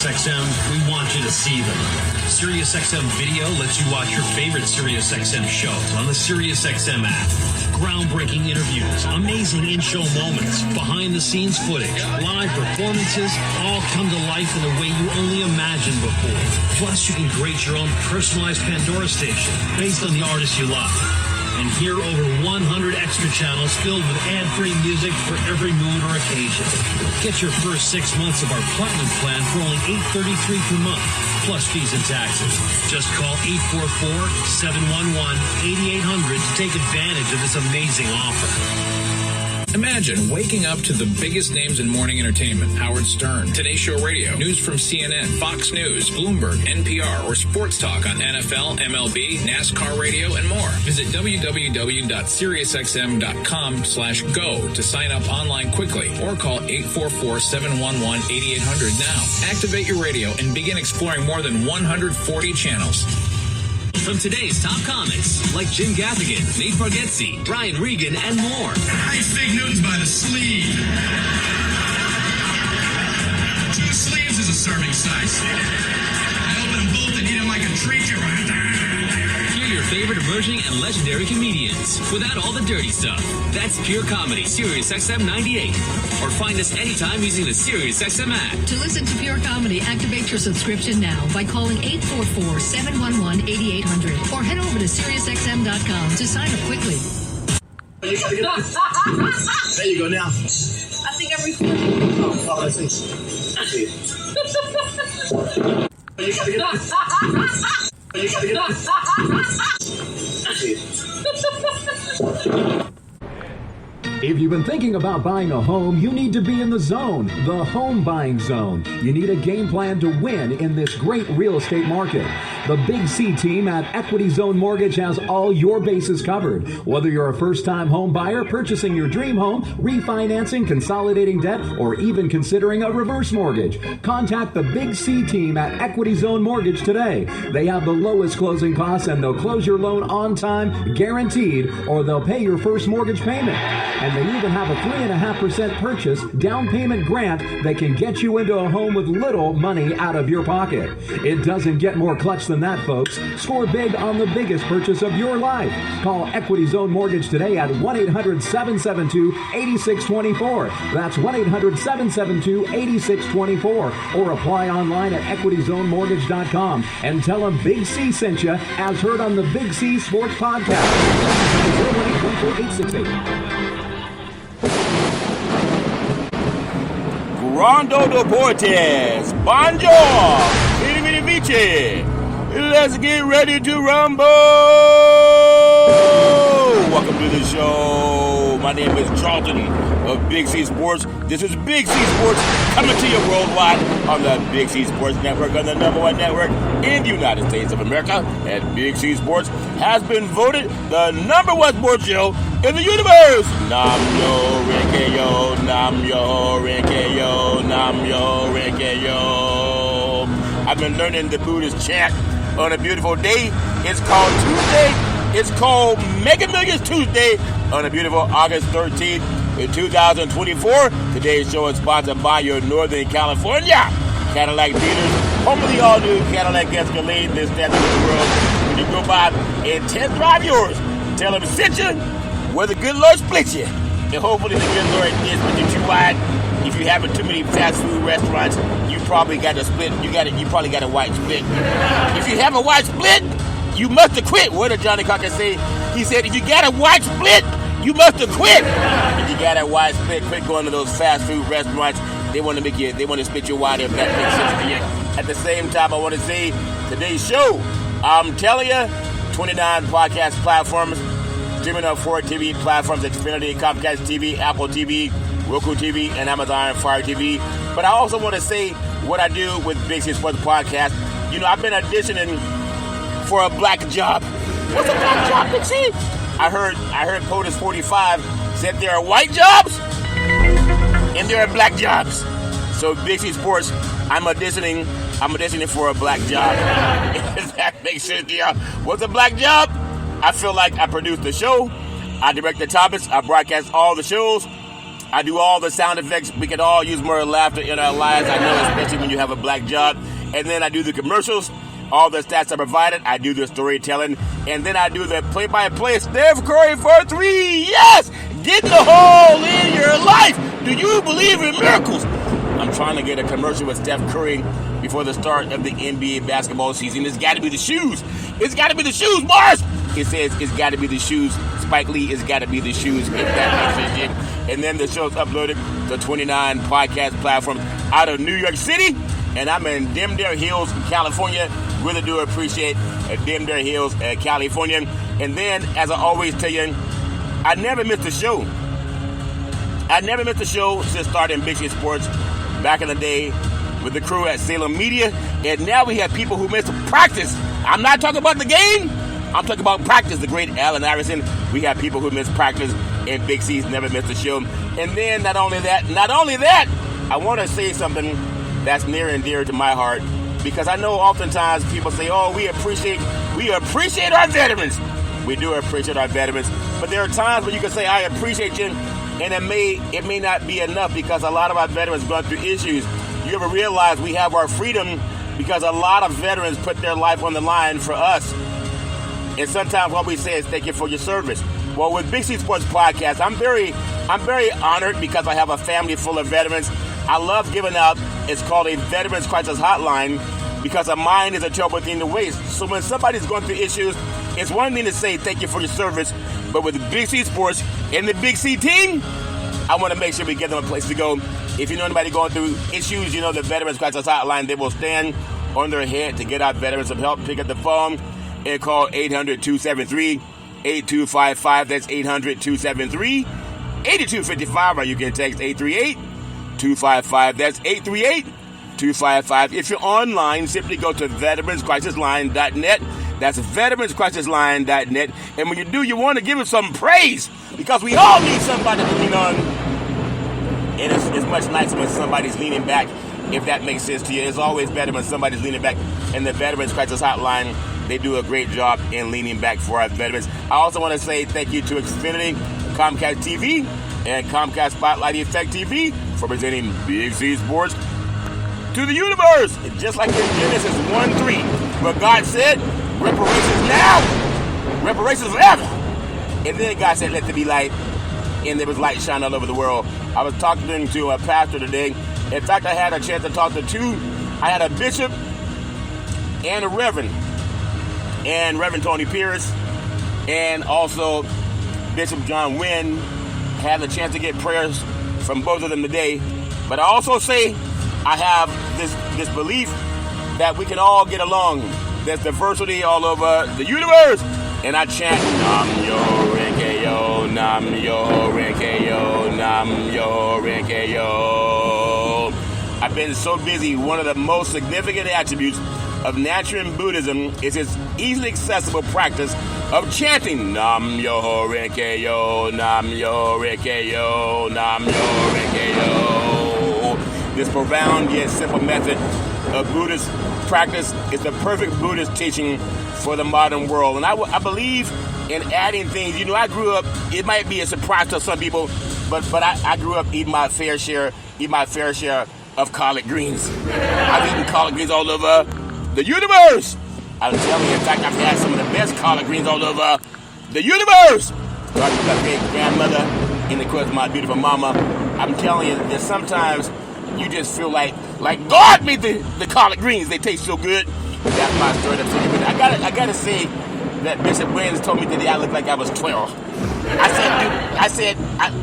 XM, we want you to see them. SiriusXM Video lets you watch your favorite SiriusXM shows on the SiriusXM app. Groundbreaking interviews, amazing in-show moments, behind-the-scenes footage, live performances, all come to life in a way you only imagined before. Plus, you can create your own personalized Pandora station based on the artists you love. And hear over 100 extra channels filled with ad-free music for every mood or occasion. Get your first 6 months of our Platinum plan for only $8.33 per month, plus fees and taxes. Just call 844-711-8800 to take advantage of this amazing offer. Imagine waking up to the biggest names in morning entertainment. Howard Stern, Today Show Radio, news from CNN, Fox News, Bloomberg, NPR, or sports talk on NFL, MLB, NASCAR radio, and more. Visit www.SiriusXM.com/go to sign up online quickly or call 844-711-8800 now. Activate your radio and begin exploring more than 140 channels. From today's top comics, like Jim Gaffigan, Nate Bargatze, Brian Regan, and more. I fig Newtons by the sleeve. 2 sleeves is a serving size. I open them both and eat them like a treat. Hear your favorite emerging and legendary comedians without all the dirty stuff. That's Pure Comedy, SiriusXM 98. Or find us anytime using the SiriusXM app. To listen to Pure Comedy, activate your subscription now by calling 844-711-8800 or head over to SiriusXM.com to sign up quickly. There you go now. I think I'm recording. Oh, let's see. You gotta get this. You gotta get this. If you've been thinking about buying a home, you need to be in the zone, the home buying zone. You need a game plan to win in this great real estate market. The Big C team at Equity Zone Mortgage has all your bases covered. Whether you're a first-time home buyer, purchasing your dream home, refinancing, consolidating debt, or even considering a reverse mortgage, contact the Big C team at Equity Zone Mortgage today. They have the lowest closing costs and they'll close your loan on time, guaranteed, or they'll pay your first mortgage payment. And they even have a 3.5% purchase down payment grant that can get you into a home with little money out of your pocket. It doesn't get more clutch than that, folks. Score big on the biggest purchase of your life. Call Equity Zone Mortgage today at 1-800-772-8624. That's 1-800-772-8624. Or apply online at equityzonemortgage.com and tell them Big C sent you, as heard on the Big C Sports Podcast. 018-14868. Rondo Deportes, Bonjour, Vini Vici. Let's get ready to rumble. Welcome to the show. My name is Charlton of Big C Sports. This is Big C Sports coming to you worldwide on the Big C Sports Network, on the #1 network in the United States of America. And Big C Sports has been voted the #1 sports show in the universe. Nam yo renge yo, nam yo renge yo, nam yo renge yo. I've been learning the Buddhist chant on a beautiful day. It's called Tuesday. It's called Mega Millions Tuesday on a beautiful August 13th in 2024. Today's show is sponsored by your Northern California Cadillac dealers, home of the all-new Cadillac Escalade, this statue of the world. When you go by and test drive yours, tell them sit you where the good Lord split you. And hopefully the good Lord is with you too wide. If you having too many fast food restaurants, you probably got a split. You probably got a white split. If you have a white split, you must have quit. What did Johnny Cocker say? He said, if you got a white split, you must have quit. If you got a white split, quit going to those fast food restaurants. They want to split you wide if that makes sense to you. At the same time, I want to say today's show, I'm telling you, 29 podcast platforms, streaming on 4 TV platforms, Xfinity, Comcast TV, Apple TV, Roku TV, and Amazon Fire TV. But I also want to say what I do with Big C Sports Podcast. You know, I've been auditioning for a black job. What's a black job, Big C? I heard POTUS 45 said there are white jobs and there are black jobs. So Big C Sports, I'm auditioning for a black job. If that makes sense to y'all. What's a black job? I feel like I produce the show, I direct the topics, I broadcast all the shows, I do all the sound effects. We could all use more laughter in our lives. I know, especially when you have a black job. And then I do the commercials. All the stats are provided. I do the storytelling. And then I do the play-by-play. Steph Curry for 3. Yes! Get the hole in your life. Do you believe in miracles? I'm trying to get a commercial with Steph Curry before the start of the NBA basketball season. It's got to be the shoes. It's got to be the shoes, Mars. It says it's got to be the shoes. Spike Lee, it's got to be the shoes. If that makes sense. And then the show's uploaded to 29 podcast platforms out of New York City. And I'm in Wnbw Hills, California. Really do appreciate Wnbw Hills, California. And then, as I always tell you, I never missed a show. I never missed a show since starting Big C Sports back in the day with the crew at Salem Media. And now we have people who miss practice. I'm not talking about the game. I'm talking about practice. The great Allen Iverson. We have people who miss practice, and Big C's never missed a show. And then, not only that, I want to say something that's near and dear to my heart, because I know oftentimes people say, oh, we appreciate our veterans. We do appreciate our veterans, but there are times when you can say, I appreciate you, and it may not be enough, because a lot of our veterans go through issues. You ever realize we have our freedom because a lot of veterans put their life on the line for us? And sometimes what we say is thank you for your service. Well, with Big C Sports Podcast, I'm very honored because I have a family full of veterans. I love giving out, it's called a Veterans Crisis Hotline, because a mind is a terrible thing to waste. So when somebody's going through issues, it's one thing to say thank you for your service, but with Big C Sports and the Big C team, I want to make sure we give them a place to go. If you know anybody going through issues, you know the Veterans Crisis Hotline, they will stand on their head to get our veterans some help. Pick up the phone and call 800-273-8255. That's 800-273-8255, or you can text 838-255. That's 838-255. If you're online, simply go to veteranscrisisline.net. That's veteranscrisisline.net. And when you do, you want to give us some praise, because we all need somebody to lean on. And it's much nicer when somebody's leaning back, if that makes sense to you. It's always better when somebody's leaning back. And the Veterans Crisis Hotline, they do a great job in leaning back for our veterans. I also want to say thank you to Xfinity, Comcast TV, and Comcast Spotlight Effect TV for presenting Big C Sports to the universe. Just like in Genesis 1:3, where God said, reparations now, reparations forever. And then God said, let there be light. And there was light shining all over the world. I was talking to a pastor today. In fact, I had a chance to talk to two. I had a bishop and a reverend. And Reverend Tony Pierce, and also Bishop John Wynn. Had a chance to get prayers from both of them today. But I also say I have this belief that we can all get along. There's diversity all over the universe. And I chant, Nam Yo Renge Yo, Nam Yo Renge Yo, Nam Yo Renge Yo. I've been so busy. One of the most significant attributes of Nichiren Buddhism is its easily accessible practice of chanting Nam Yo Renge Yo, Nam Yo Renge Yo, Nam Yo Renge Yo. This profound yet simple method of Buddhist practice is the perfect Buddhist teaching for the modern world. And I believe in adding things. You know, I grew up, it might be a surprise to some people, but I grew up eating my fair share of collard greens. I've eaten collard greens all over the universe. I'm telling you, in fact, I've had some of the best collard greens all over the universe. Starting with my great grandmother, and of course my beautiful mama. I'm telling you that sometimes you just feel like God made the collard greens. They taste so good. That's my story. I gotta say that Bishop Waynes told me today I look like I was 12. I said,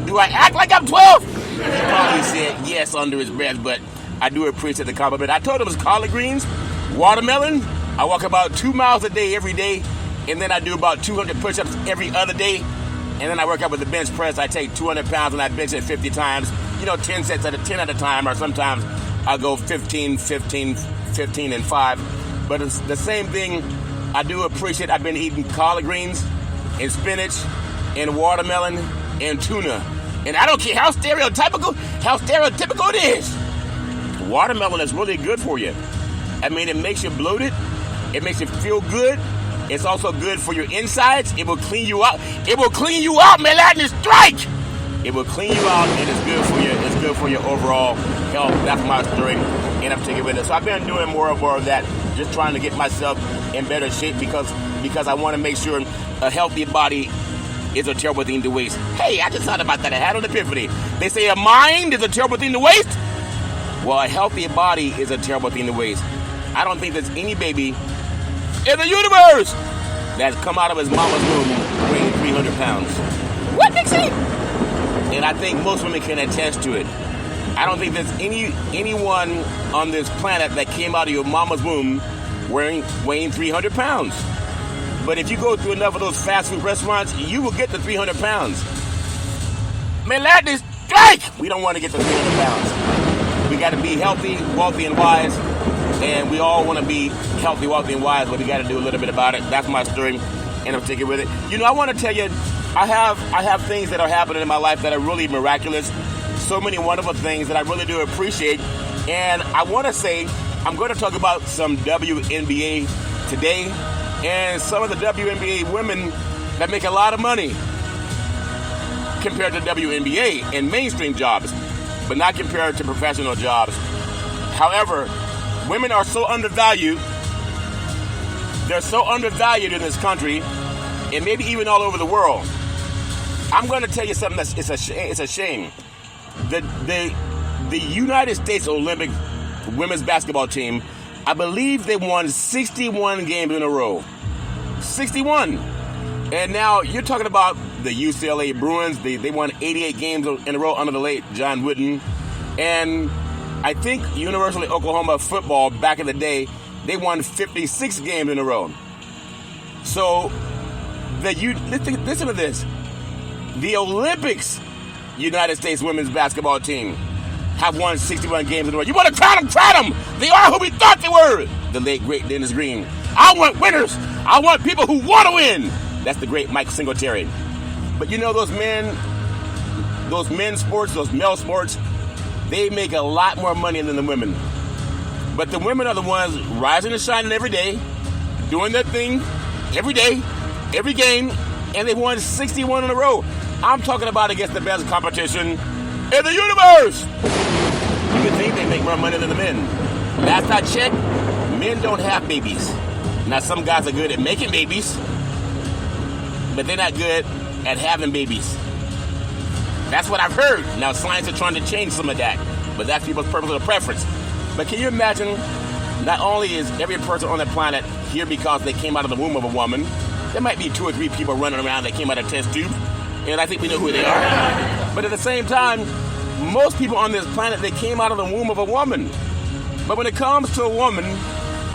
do I act like I'm 12? He probably said yes under his breath, but I do appreciate the compliment. I told him it was collard greens, watermelon. I walk about 2 miles a day every day, and then I do about 200 push-ups every other day, and then I work out with the bench press. I take 200 pounds and I bench it 50 times, 10 sets at a 10 at a time, or sometimes I'll go 15, 15, 15, and 5. But it's the same thing. I do appreciate I've been eating collard greens and spinach and watermelon and tuna. And I don't care how stereotypical it is. Watermelon is really good for you. I mean, it makes you bloated. It makes you feel good. It's also good for your insides. It will clean you out. It will clean you out, man. Lightning strike. It will clean you out, and it's good for you. It's good for your overall health. That's my story, and I'm taking with it. So I've been doing more and more of that, just trying to get myself in better shape because I want to make sure a healthy body is a terrible thing to waste. Hey, I just thought about that. I had an epiphany. They say a mind is a terrible thing to waste. Well, a healthy body is a terrible thing to waste. I don't think there's any baby in the universe that's come out of his mama's womb weighing 300 pounds. What, Dixie? And I think most women can attest to it. I don't think there's anyone on this planet that came out of your mama's womb weighing 300 pounds. But if you go to enough of those fast food restaurants, you will get the 300 pounds. Man, let this strike! We don't want to get the 300 pounds. We got to be healthy, wealthy, and wise. And we all want to be healthy, wealthy, and wise, but we got to do a little bit about it. That's my story, and I'm sticking with it. You know, I want to tell you, I have things that are happening in my life that are really miraculous. So many wonderful things that I really do appreciate. And I want to say, I'm going to talk about some WNBA today, and some of the WNBA women that make a lot of money compared to WNBA and mainstream jobs, but not compared to professional jobs. However, women are so undervalued. They're so undervalued in this country, and maybe even all over the world. I'm going to tell you something it's a shame. The United States Olympic women's basketball team, I believe they won 61 games in a row. 61. And now you're talking about the UCLA Bruins. They won 88 games in a row under the late John Wooden. And I think University of Oklahoma football back in the day, they won 56 games in a row. So listen to this. The Olympics United States women's basketball team have won 61 games in a row. You want to crown them? Crown them! They are who we thought they were! The late, great Dennis Green. I want winners! I want people who want to win! That's the great Mike Singletary. But you know, those men's sports, those male sports, they make a lot more money than the women. But the women are the ones rising and shining every day, doing their thing every day, every game, and they've won 61 in a row. I'm talking about against the best competition in the universe. You would think they make more money than the men. Last I checked, men don't have babies. Now, some guys are good at making babies, but they're not good at having babies. That's what I've heard. Now, science is trying to change some of that, but that's people's personal preference. But can you imagine, not only is every person on the planet here because they came out of the womb of a woman, there might be 2 or 3 people running around that came out of test tube, and I think we know who they are. But at the same time, most people on this planet, they came out of the womb of a woman. But when it comes to a woman,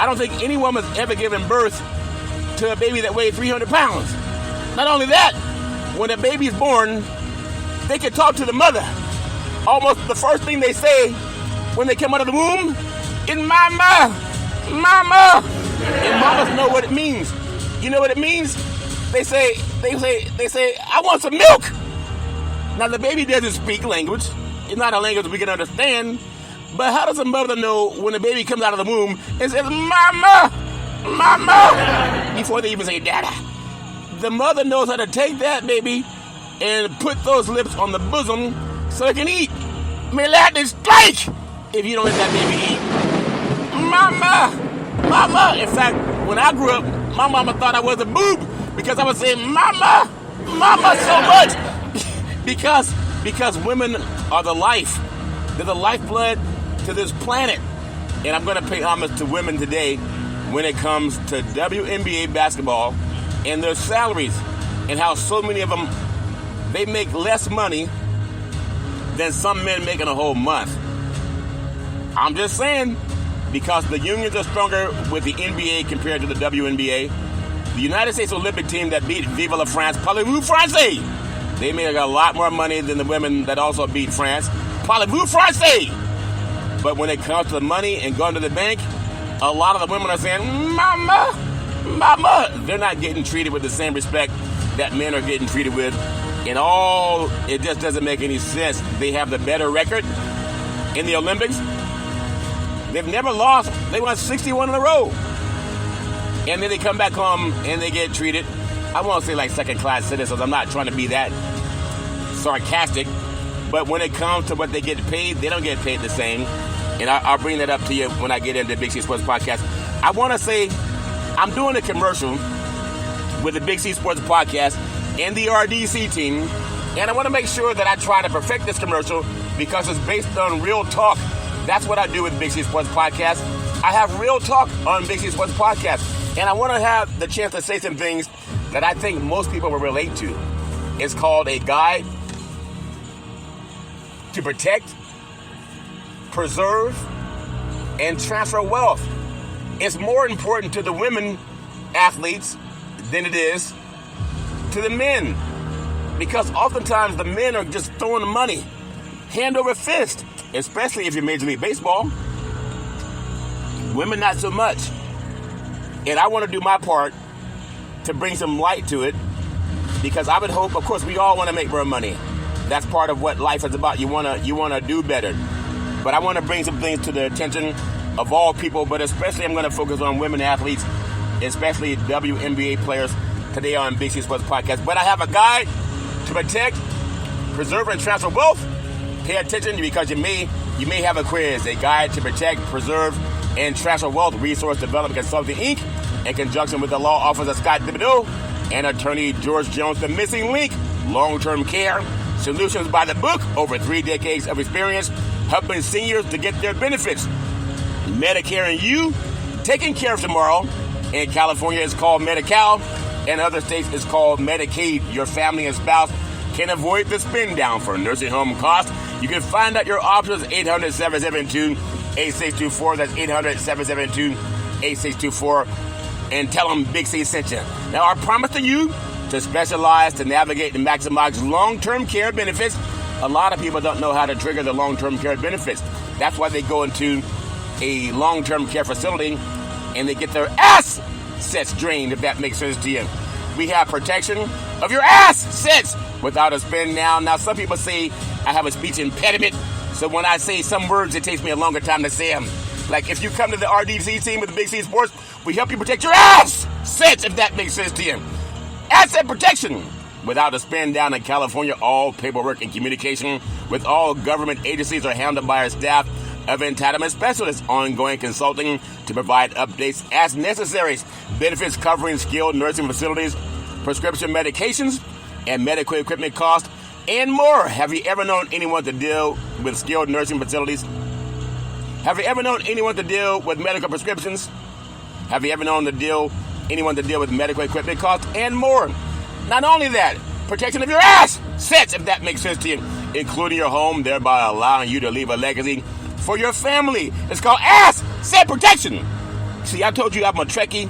I don't think any woman's ever given birth to a baby that weighed 300 pounds. Not only that, when a baby's born, they can talk to the mother. Almost the first thing they say when they come out of the womb is mama, mama. And mamas know what it means. You know what it means? They say, I want some milk. Now the baby doesn't speak language. It's not a language we can understand. But how does a mother know when a baby comes out of the womb and says, mama, mama, before they even say dada? The mother knows how to take that baby and put those lips on the bosom so it can eat. May lightning strike if you don't let that baby eat. Mama, mama. In fact, when I grew up, my mama thought I was a boob because I was saying mama, mama so much. because women are the life. They're the lifeblood to this planet. And I'm going to pay homage to women today when it comes to WNBA basketball and their salaries and how so many of them, they make less money than some men make in a whole month. I'm just saying, because the unions are stronger with the NBA compared to the WNBA. The United States Olympic team that beat Vive la France, Parlez-vous Français, they make a lot more money than the women that also beat France. Parlez-vous Français? But when it comes to the money and going to the bank, a lot of the women are saying, mama, mama. They're not getting treated with the same respect that men are getting treated with. And it just doesn't make any sense. They have the better record in the Olympics. They've never lost. They won 61 in a row. And then they come back home and they get treated, I won't say like second-class citizens. I'm not trying to be that sarcastic. But when it comes to what they get paid, they don't get paid the same. And I'll bring that up to you when I get into the Big C Sports Podcast. I want to say I'm doing a commercial with the Big C Sports Podcast and the RDC team. And I want to make sure that I try to perfect this commercial because it's based on real talk. That's what I do with Big C Sports Podcast. I have real talk on Big C Sports Podcast. And I want to have the chance to say some things that I think most people will relate to. It's called A Guide to Protect, Preserve, and Transfer Wealth. It's more important to the women athletes than it is to the men. Because oftentimes the men are just throwing money hand over fist, especially if you're Major League Baseball. Women, not so much. And I want to do my part to bring some light to it because I would hope, of course, we all want to make more money. That's part of what life is about. You want to do better. But I want to bring some things to the attention of all people, but especially I'm going to focus on women athletes, especially WNBA players today on Big C Sports Podcast. But I have a guide to protect, preserve, and transfer wealth. Pay attention because you may have a quiz. A guide to protect, preserve, and transfer wealth. Resource Development Consulting, Inc. in conjunction with the law office of Scott Thibodeau and attorney George Jones. The Missing Link, long-term care, solutions by the book, over 3 decades of experience, helping seniors to get their benefits. Medicare and You, taking care of tomorrow. In California, it's called Medi-Cal. In other states, it's called Medicaid. Your family and spouse can avoid the spin down for nursing home costs. You can find out your options, 800-772-8624. That's 800-772-8624. And tell them Big C sent you. Now, our promise to you to specialize, to navigate, and maximize long-term care benefits. A lot of people don't know how to trigger the long-term care benefits. That's why they go into a long-term care facility and they get their assets drained, if that makes sense to you. We have protection of your assets without a spin down. Now, some people say I have a speech impediment, so when I say some words, it takes me a longer time to say them. Like if you come to the RDC team with the Big C Sports, we help you protect your assets, if that makes sense to you. Asset protection without a spin down in California. All paperwork and communication with all government agencies are handled by our staff of entitlement specialists. Ongoing consulting to provide updates as necessary. Benefits covering skilled nursing facilities, prescription medications, and medical equipment costs, and more. Have you ever known anyone to deal with skilled nursing facilities? Have you ever known anyone to deal with medical prescriptions? Have you ever known anyone to deal with medical equipment costs, and more? Not only that, protection of your assets, if that makes sense to you, including your home, thereby allowing you to leave a legacy for your family. It's called asset protection. See, I told you I'm a Trekkie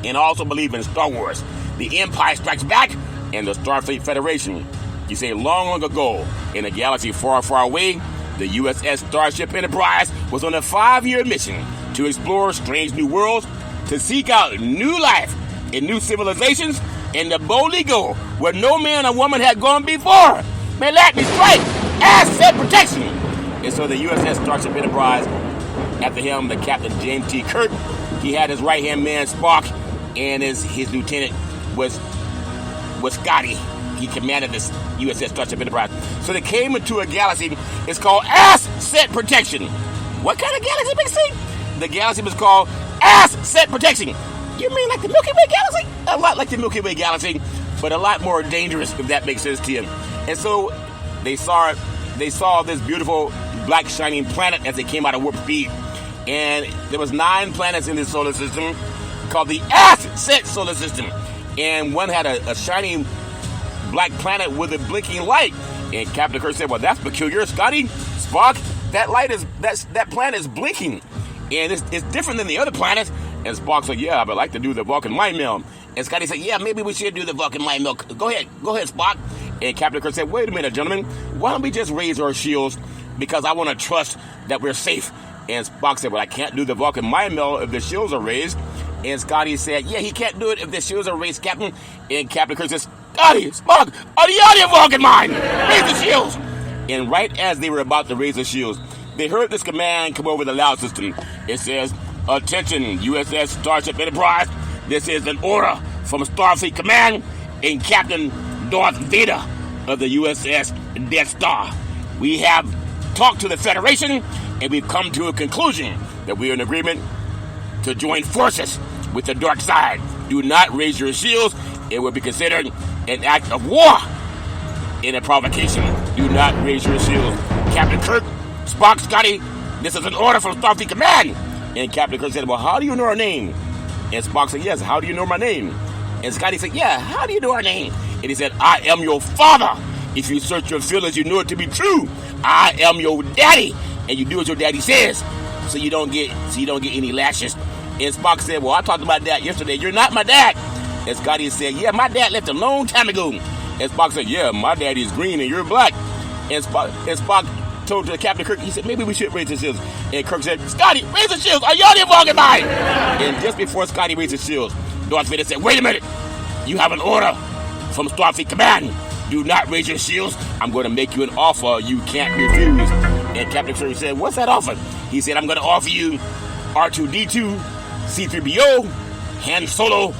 and also believe in Star Wars, The Empire Strikes Back, and the Starfleet Federation. You say long, long ago, in a galaxy far, far away, the USS Starship Enterprise was on a 5-year mission to explore strange new worlds, to seek out new life and new civilizations, and to boldly go where no man or woman had gone before. May let me strike! Asset protection! And so the USS Starship Enterprise, at the helm, the Captain James T. Kirk, he had his right-hand man, Spock, and his lieutenant was Scotty. He commanded this USS Starship Enterprise. So they came into a galaxy. It's called asset protection. What kind of galaxy, Big C? The galaxy was called asset protection. You mean like the Milky Way galaxy? A lot like the Milky Way galaxy, but a lot more dangerous, if that makes sense to you. And so they saw this beautiful black shining planet as they came out of warp speed. And there was 9 planets in this solar system called the asset solar system. And one had a shining black planet with a blinking light. And Captain Kirk said, well, that's peculiar, Scotty, Spock, that planet is blinking. And it's different than the other planets. And Spock said, yeah, I'd like to do the Vulcan mind meld. And Scotty said, yeah, maybe we should do the Vulcan mind meld. Go ahead, Spock. And Captain Kirk said, wait a minute, gentlemen, why don't we just raise our shields because I want to trust that we're safe. And Spock said, well, I can't do the Vulcan mind meld if the shields are raised. And Scotty said, yeah, he can't do it if the shields are raised, Captain. And Captain Kirk says, Scotty, Spock, are the audio Vulcan mind? Raise the shields. And right as they were about to raise the shields, they heard this command come over the loud system. It says, attention, USS Starship Enterprise. This is an order from Starfleet Command and Captain Darth Vader of the USS Death Star. We have talked to the Federation, and we've come to a conclusion that we are in agreement to join forces with the dark side. Do not raise your shields. It will be considered an act of war and a provocation. Do not raise your shields. Captain Kirk, Spock, Scotty, this is an order from Starfleet Command. And Captain Kirk said, well, how do you know our name? And Spock said, yes, how do you know my name? And Scotty said, yeah, how do you know our name? And he said, I am your father. If you search your feelings, you know it to be true. I am your daddy. And you do what your daddy says. So you don't get any lashes. And Spock said, well, I talked about that yesterday. You're not my dad. And Scotty said, yeah, my dad left a long time ago. And Spock said, yeah, my daddy's green and you're black. And Spock told Captain Kirk, he said, maybe we should raise the shields. And Kirk said, Scotty, raise the shields. Are y'all walking by? And just before Scotty raised the shields, Darth Vader said, wait a minute. You have an order from Starfleet Command. Do not raise your shields. I'm going to make you an offer you can't refuse. And Captain Kirk said, what's that offer? He said, I'm going to offer you R2-D2, C-3PO, Han Solo,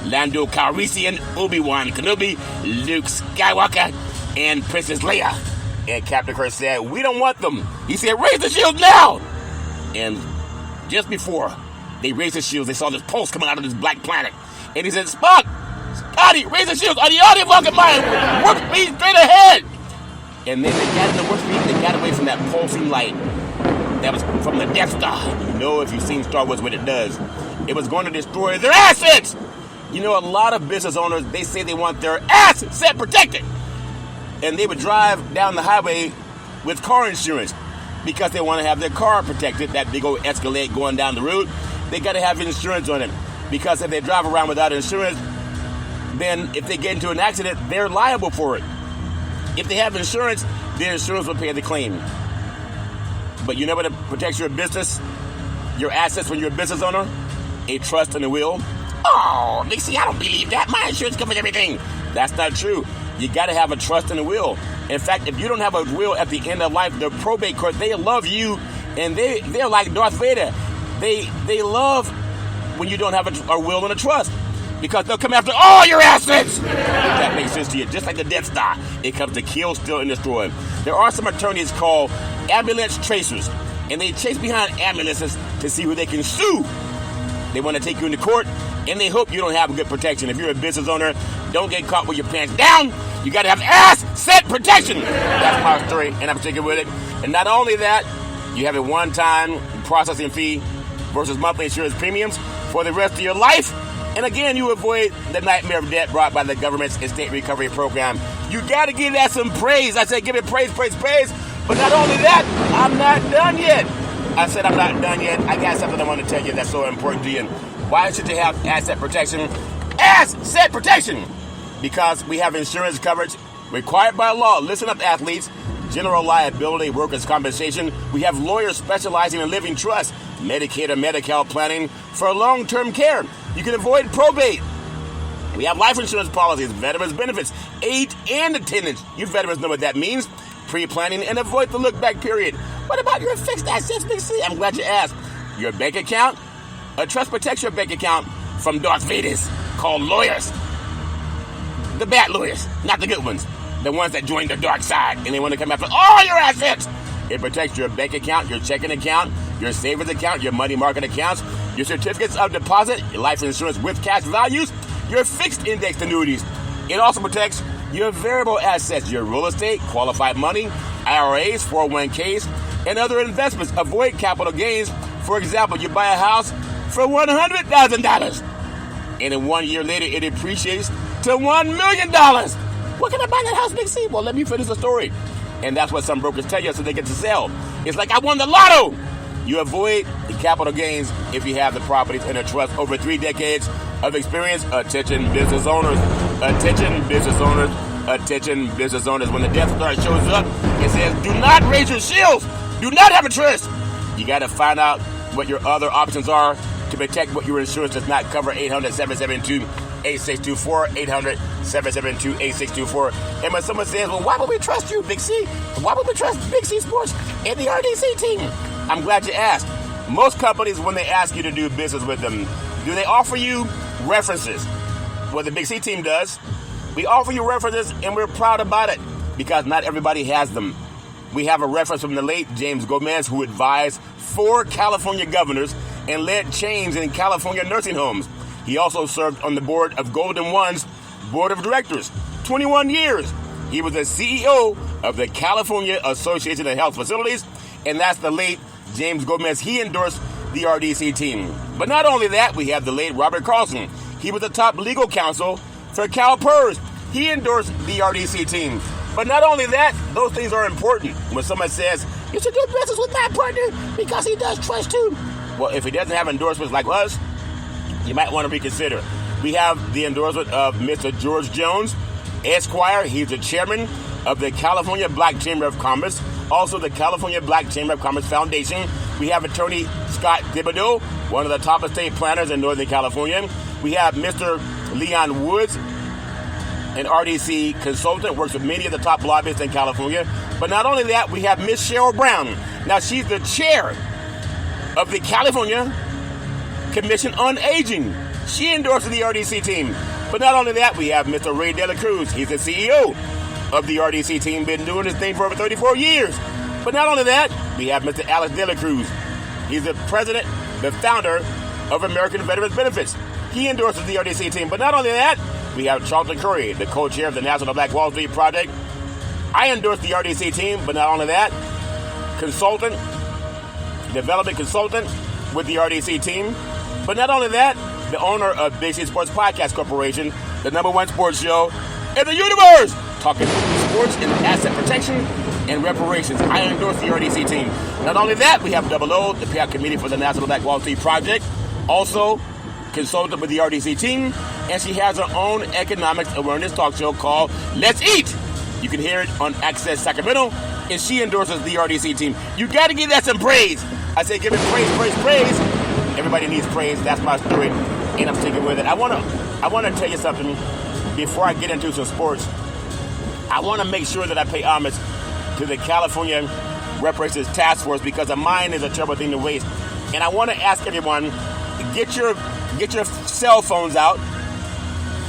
Lando Calrissian, Obi-Wan Kenobi, Luke Skywalker, and Princess Leia. And Captain Kirk said, we don't want them. He said, raise the shield now. And just before they raised the shields, they saw this pulse coming out of this black planet. And he said, Spock, Scotty, raise the shields. Are the audience walking by? Warp speed straight ahead. And then they got in the warp speed. They got away from that pulsing light that was from the Death Star. You know, if you've seen Star Wars, what it does. It was going to destroy their assets. You know, a lot of business owners, they say they want their asset protected. And they would drive down the highway with car insurance because they want to have their car protected. That big old Escalade going down the road, they got to have insurance on it. Because if they drive around without insurance, then if they get into an accident, they're liable for it. If they have insurance, the insurance will pay the claim. But you know what protects your business, your assets when you're a business owner? A trust and a will. Oh, Nixie, I don't believe that. My insurance covers everything. That's not true. You got to have a trust and a will. In fact, if you don't have a will at the end of life, the probate court, they love you, and they're like Darth Vader. They love when you don't have a will and a trust, because they'll come after all your assets. If that makes sense to you. Just like the Death Star, it comes to kill, steal, and destroy. There are some attorneys called ambulance tracers, and they chase behind ambulances to see who they can sue. They want to take you into court, and they hope you don't have good protection. If you're a business owner, don't get caught with your pants down. You got to have asset protection. That's my story, and I'm sticking with it. And not only that, you have a one-time processing fee versus monthly insurance premiums for the rest of your life. And again, you avoid the nightmare of debt brought by the government's estate recovery program. You got to give that some praise. I said give it praise, praise, praise. But not only that, I'm not done yet. I said I'm not done yet. I got something I want to tell you that's so important to you. Why should you have asset protection? Asset protection! Because we have insurance coverage required by law. Listen up, athletes. General liability, workers' compensation. We have lawyers specializing in living trust, Medicaid or Medi-Cal planning for long-term care. You can avoid probate. We have life insurance policies, veterans benefits, aid and attendance. You veterans know what that means. Pre-planning and avoid the look-back period. What about your fixed assets, Big C? I'm glad you asked. Your bank account? A trust protects your bank account from Darth Vader's called lawyers. The bad lawyers, not the good ones. The ones that join the dark side and they want to come after all your assets. It protects your bank account, your checking account, your savings account, your money market accounts, your certificates of deposit, your life insurance with cash values, your fixed indexed annuities. It also protects your variable assets, your real estate, qualified money, IRAs, 401ks, and other investments. Avoid capital gains. For example, you buy a house for $100,000, and in 1 year later it appreciates to $1 million. What can I buy that house, Big C? Well, let me finish the story. And that's what some brokers tell you so they get to sell. It's like I won the lotto. You avoid the capital gains if you have the properties in a trust. Over 3 decades of experience. Attention business owners. Attention business owners. Attention business owners. When the Death Star shows up, it says, do not raise your shields. Do not have a trust. You got to find out what your other options are to protect what your insurance does not cover. 800-772-8624. 800-772-8624. And when someone says, well, why would we trust you, Big C? Why would we trust Big C Sports and the RDC team? I'm glad you asked. Most companies, when they ask you to do business with them, do they offer you references? Well, the Big C team does. We offer you references, and we're proud about it because not everybody has them. we have a reference from the late James Gomez, who advised 4 California governors and led chains in California nursing homes. He also served on the board of Golden One's board of directors, 21 years. He was the CEO of the California Association of Health Facilities, and that's the late James Gomez. He endorsed the RDC team. But not only that, we have the late Robert Carlson. He was the top legal counsel for CalPERS. He endorsed the RDC team. But not only that, those things are important. When someone says, you should do business with my partner because he does trust too. Well, if he doesn't have endorsements like us, you might want to reconsider. We have the endorsement of Mr. George Jones, Esquire. He's the chairman of the California Black Chamber of Commerce, also the California Black Chamber of Commerce Foundation. We have attorney Scott Thibodeau, one of the top estate planners in Northern California. We have Mr. Leon Woods, an RDC consultant, works with many of the top lobbyists in California. But not only that, we have Miss Cheryl Brown. Now, she's the chair of the California Commission on Aging. She endorses the RDC team. But not only that, we have Mr. Ray De La Cruz. He's the CEO of the RDC team, been doing this thing for over 34 years. But not only that, we have Mr. Alex De La Cruz. He's the president, the founder of American Veterans Benefits. He endorses the RDC team. But not only that, we have Charlton Curry, the co-chair of the National Black Wall Street Project. I endorse the RDC team, but not only that, consultant, development consultant with the RDC team. But not only that, the owner of Big C Sports Podcast Corporation, the #1 sports show in the universe, talking sports and asset protection and reparations. I endorse the RDC team. Not only that, we have Double O, the PR committee for the National Black Wall Street Project, also consultant with the RDC team, and she has her own economics awareness talk show called Let's Eat. You can hear it on Access Sacramento, and she endorses the RDC team. You got to give that some praise. I say give it praise, praise, praise. Everybody needs praise. That's my story, and I'm sticking with it. I want to tell you something before I get into some sports. I want to make sure that I pay homage to the California Reparations Task Force, because a mind is a terrible thing to waste. And I want to ask everyone, get your cell phones out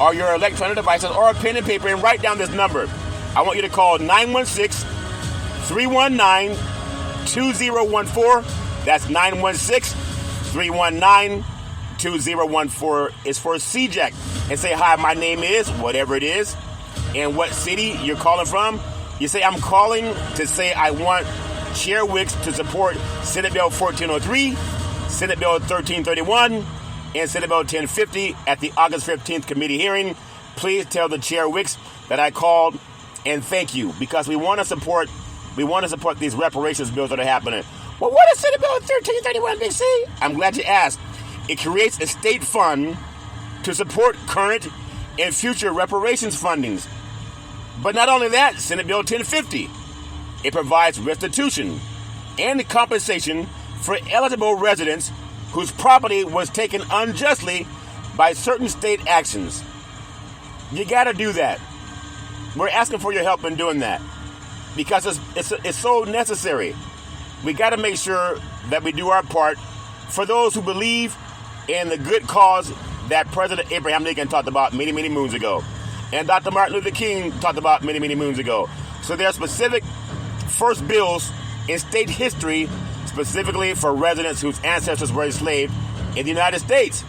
or your electronic devices or a pen and paper and write down this number. I want you to call 916-319-2014. That's 916-319-2014. It's for CJAC. And say, hi, my name is whatever it is, and what city you're calling from. You say, I'm calling to say I want Chair Wicks to support Senate Bill 1403, Senate Bill 1331, and Senate Bill 1050 at the August 15th committee hearing. Please tell the Chair Wicks that I called, and thank you, because we want to support these reparations bills that are happening. Well, what is Senate Bill 1331, Big C? I'm glad you asked. It creates a state fund to support current and future reparations fundings. But not only that, Senate Bill 1050, it provides restitution and compensation for eligible residents whose property was taken unjustly by certain state actions. You got to do that. We're asking for your help in doing that because it's so necessary. We got to make sure that we do our part for those who believe in the good cause that President Abraham Lincoln talked about many, many moons ago, and Dr. Martin Luther King talked about many, many moons ago. So there are specific first bills in state history specifically for residents whose ancestors were enslaved in the United States.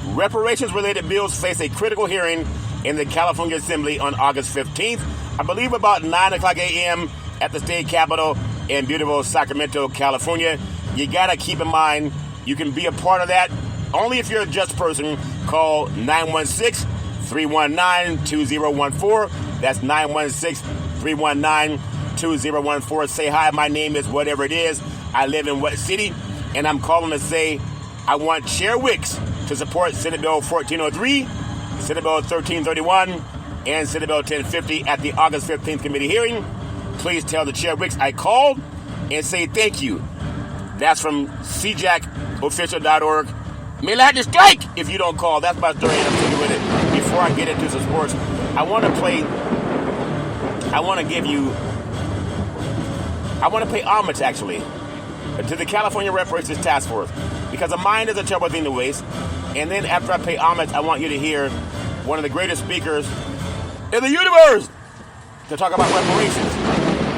Reparations-related bills face a critical hearing in the California Assembly on August 15th, I believe about 9 o'clock a.m. at the state capitol in beautiful Sacramento, California. You got to keep in mind, you can be a part of that only if you're a just person. Call 916-319-2014. That's 916-319-2014. Say, hi, my name is whatever it is. I live in what city? And I'm calling to say I want Chair Wicks to support Senate Bill 1403, Senate Bill 1331, and Senate Bill 1050 at the August 15th committee hearing. Please tell the Chair Wicks I called and say thank you. That's from cjacofficial.org. May lightning strike if you don't call. That's my story, and I'm sticking with it. Before I get into some sports, I want to pay homage, actually, to the California Reparations Task Force, because a mind is a terrible thing to waste. And then after I pay homage, I want you to hear one of the greatest speakers in the universe to talk about reparations,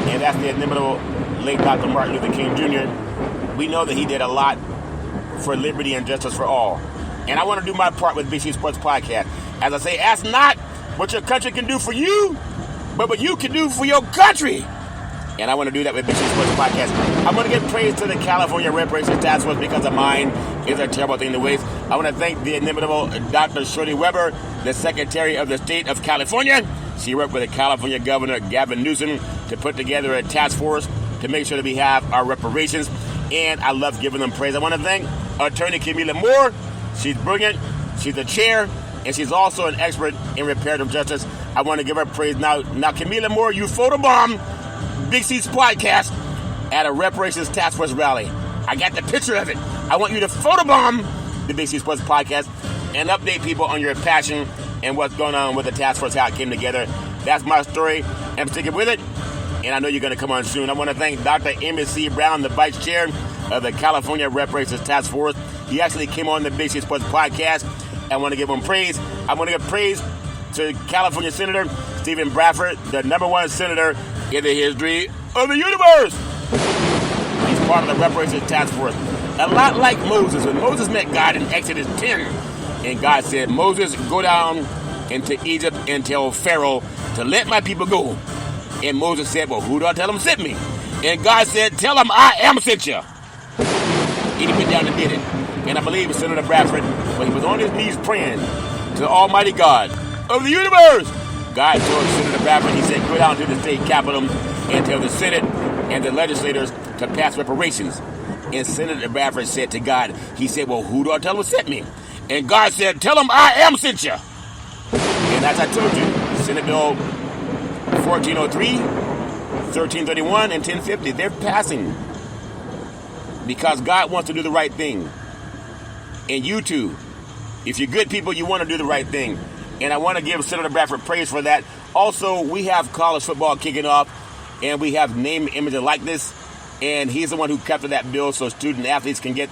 and that's the inimitable late Dr. Martin Luther King Jr., we know that he did a lot for liberty and justice for all. And I want to do my part with BC Sports Podcast. As I say, ask not what your country can do for you, but what you can do for your country. And I want to do that with BC Sports Podcast. I'm going to give praise to the California Reparations Task Force because a mine is a terrible thing to waste. I want to thank the inimitable Dr. Shirley Weber, the Secretary of the State of California. She worked with the California Governor Gavin Newsom to put together a task force to make sure that we have our reparations. And I love giving them praise. I want to thank Attorney Camila Moore. She's brilliant. She's a chair. And she's also an expert in reparative justice. I want to give her praise. Now Camila Moore, you photobomb Big C's podcast at a Reparations Task Force rally. I got the picture of it. I want you to photobomb the Big C Sports podcast and update people on your passion and what's going on with the task force, how it came together. That's my story. I'm sticking with it, and I know you're going to come on soon. I want to thank Dr. Emmett C. Brown, the Vice Chair of the California Reparations Task Force. He actually came on the Big C Sports podcast. I want to give him praise. I want to give praise to California Senator Stephen Bradford, the #1 senator in the history of the universe. He's part of the Reparations Task Force. A lot like Moses. When Moses met God in Exodus 10, and God said, Moses, go down into Egypt and tell Pharaoh to let my people go. And Moses said, well, who do I tell him sent me? And God said, tell him I am sent you. And he went down and did it. And I believe Senator Bradford, when he was on his knees praying to the Almighty God of the universe, God told Senator Bradford, he said, go down to the state capitol and tell the Senate and the legislators to pass reparations. And Senator Bradford said to God, he said, well, who do I tell him sent me? And God said, tell him I am sent you. And as I told you, Senate Bill 1403, 1331, and 1050, they're passing because God wants to do the right thing. And you too, if you're good people, you want to do the right thing. And I want to give Senator Bradford praise for that. Also, we have college football kicking off, and we have name, image, and likeness. And he's the one who captured that bill so student athletes can get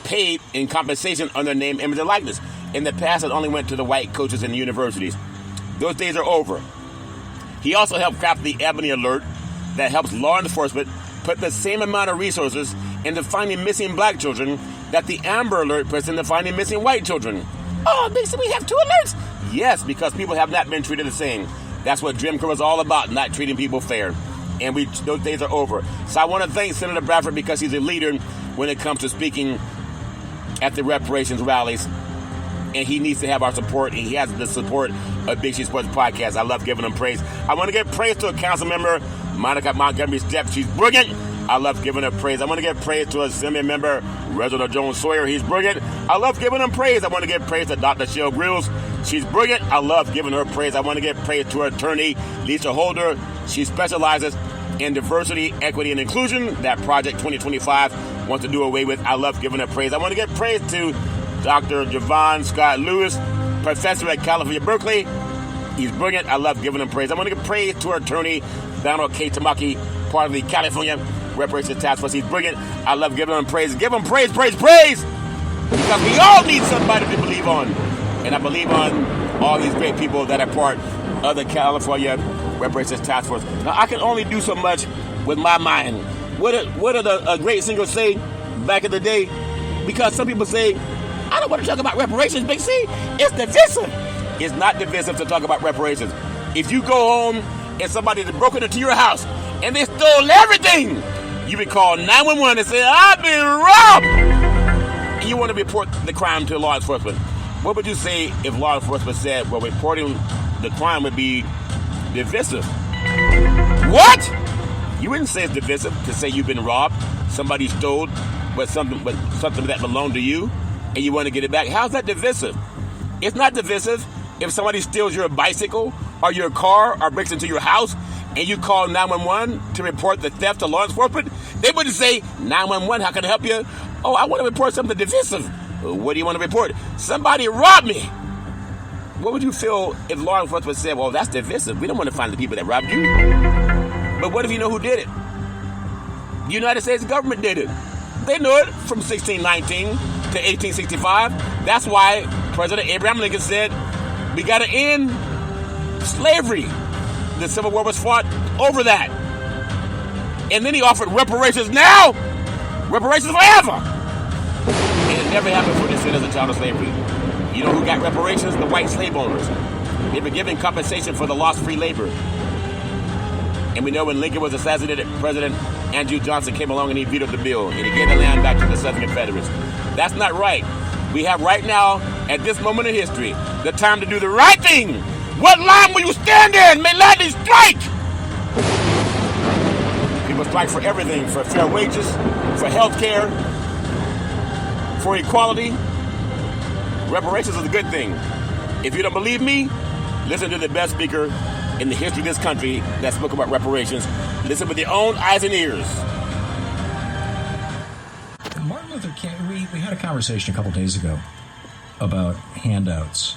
paid in compensation on their name, image, and likeness. In the past, it only went to the white coaches in the universities. Those days are over. He also helped craft the Ebony Alert that helps law enforcement put the same amount of resources into finding missing black children that the Amber Alert puts into finding missing white children. Oh, they said we have 2 alerts? Yes, because people have not been treated the same. That's what Jim Crow is all about, not treating people fair. And those days are over. So I want to thank Senator Bradford because he's a leader when it comes to speaking at the reparations rallies. And he needs to have our support, and he has the support of Big C Sports Podcast. I love giving him praise. I want to give praise to a council member, Monica Montgomery Stepp. She's brilliant. I love giving her praise. I want to give praise to a Assembly member, Reginald Jones Sawyer. He's brilliant. I love giving him praise. I want to give praise to Dr. Shell Grills. She's brilliant. I love giving her praise. I want to give praise to her attorney, Lisa Holder. She specializes in diversity, equity, and inclusion. That Project 2025 wants to do away with. I love giving her praise. I want to give praise to Dr. Javon Scott Lewis, professor at California, Berkeley. He's brilliant. I love giving him praise. I want to give praise to our attorney, Donald K. Tamaki, part of the California Reparations Task Force. He's brilliant. I love giving him praise. Give him praise, praise, praise! Because we all need somebody to believe on. And I believe on all these great people that are part of the California Reparations Task Force. Now, I can only do so much with my mind. What did a great singer say back in the day? Because some people say, I don't want to talk about reparations, Big C. It's divisive. It's not divisive to talk about reparations. If you go home and somebody has broken into your house and they stole everything, you would call 911 and say, I've been robbed. And you want to report the crime to law enforcement. What would you say if law enforcement said, well, reporting the crime would be divisive? What? You wouldn't say it's divisive to say you've been robbed, somebody stole something that belonged to you, and you want to get it back. How's that divisive? It's not divisive if somebody steals your bicycle or your car or breaks into your house and you call 911 to report the theft to law enforcement. They wouldn't say, 911, how can I help you? Oh, I want to report something divisive. What do you want to report? Somebody robbed me. What would you feel if law enforcement said, well, that's divisive. We don't want to find the people that robbed you. But what if you know who did it? The United States government did it. They knew it from 1619 to 1865. That's why President Abraham Lincoln said, we got to end slavery. The Civil War was fought over that. And then he offered reparations now, reparations forever. And it never happened for descendants of child of slavery. You know who got reparations? The white slave owners. They were given compensation for the lost free labor. And we know when Lincoln was assassinated, President Andrew Johnson came along and he vetoed the bill. And he gave the land back to the Southern Confederates. That's not right. We have right now, at this moment in history, the time to do the right thing. What line will you stand in? May lightning strike! People strike for everything, for fair wages, for health care, for equality. Reparations is a good thing. If you don't believe me, listen to the best speaker in the history of this country that spoke about reparations. Listen with your own eyes and ears. Martin Luther King, we had a conversation a couple days ago about handouts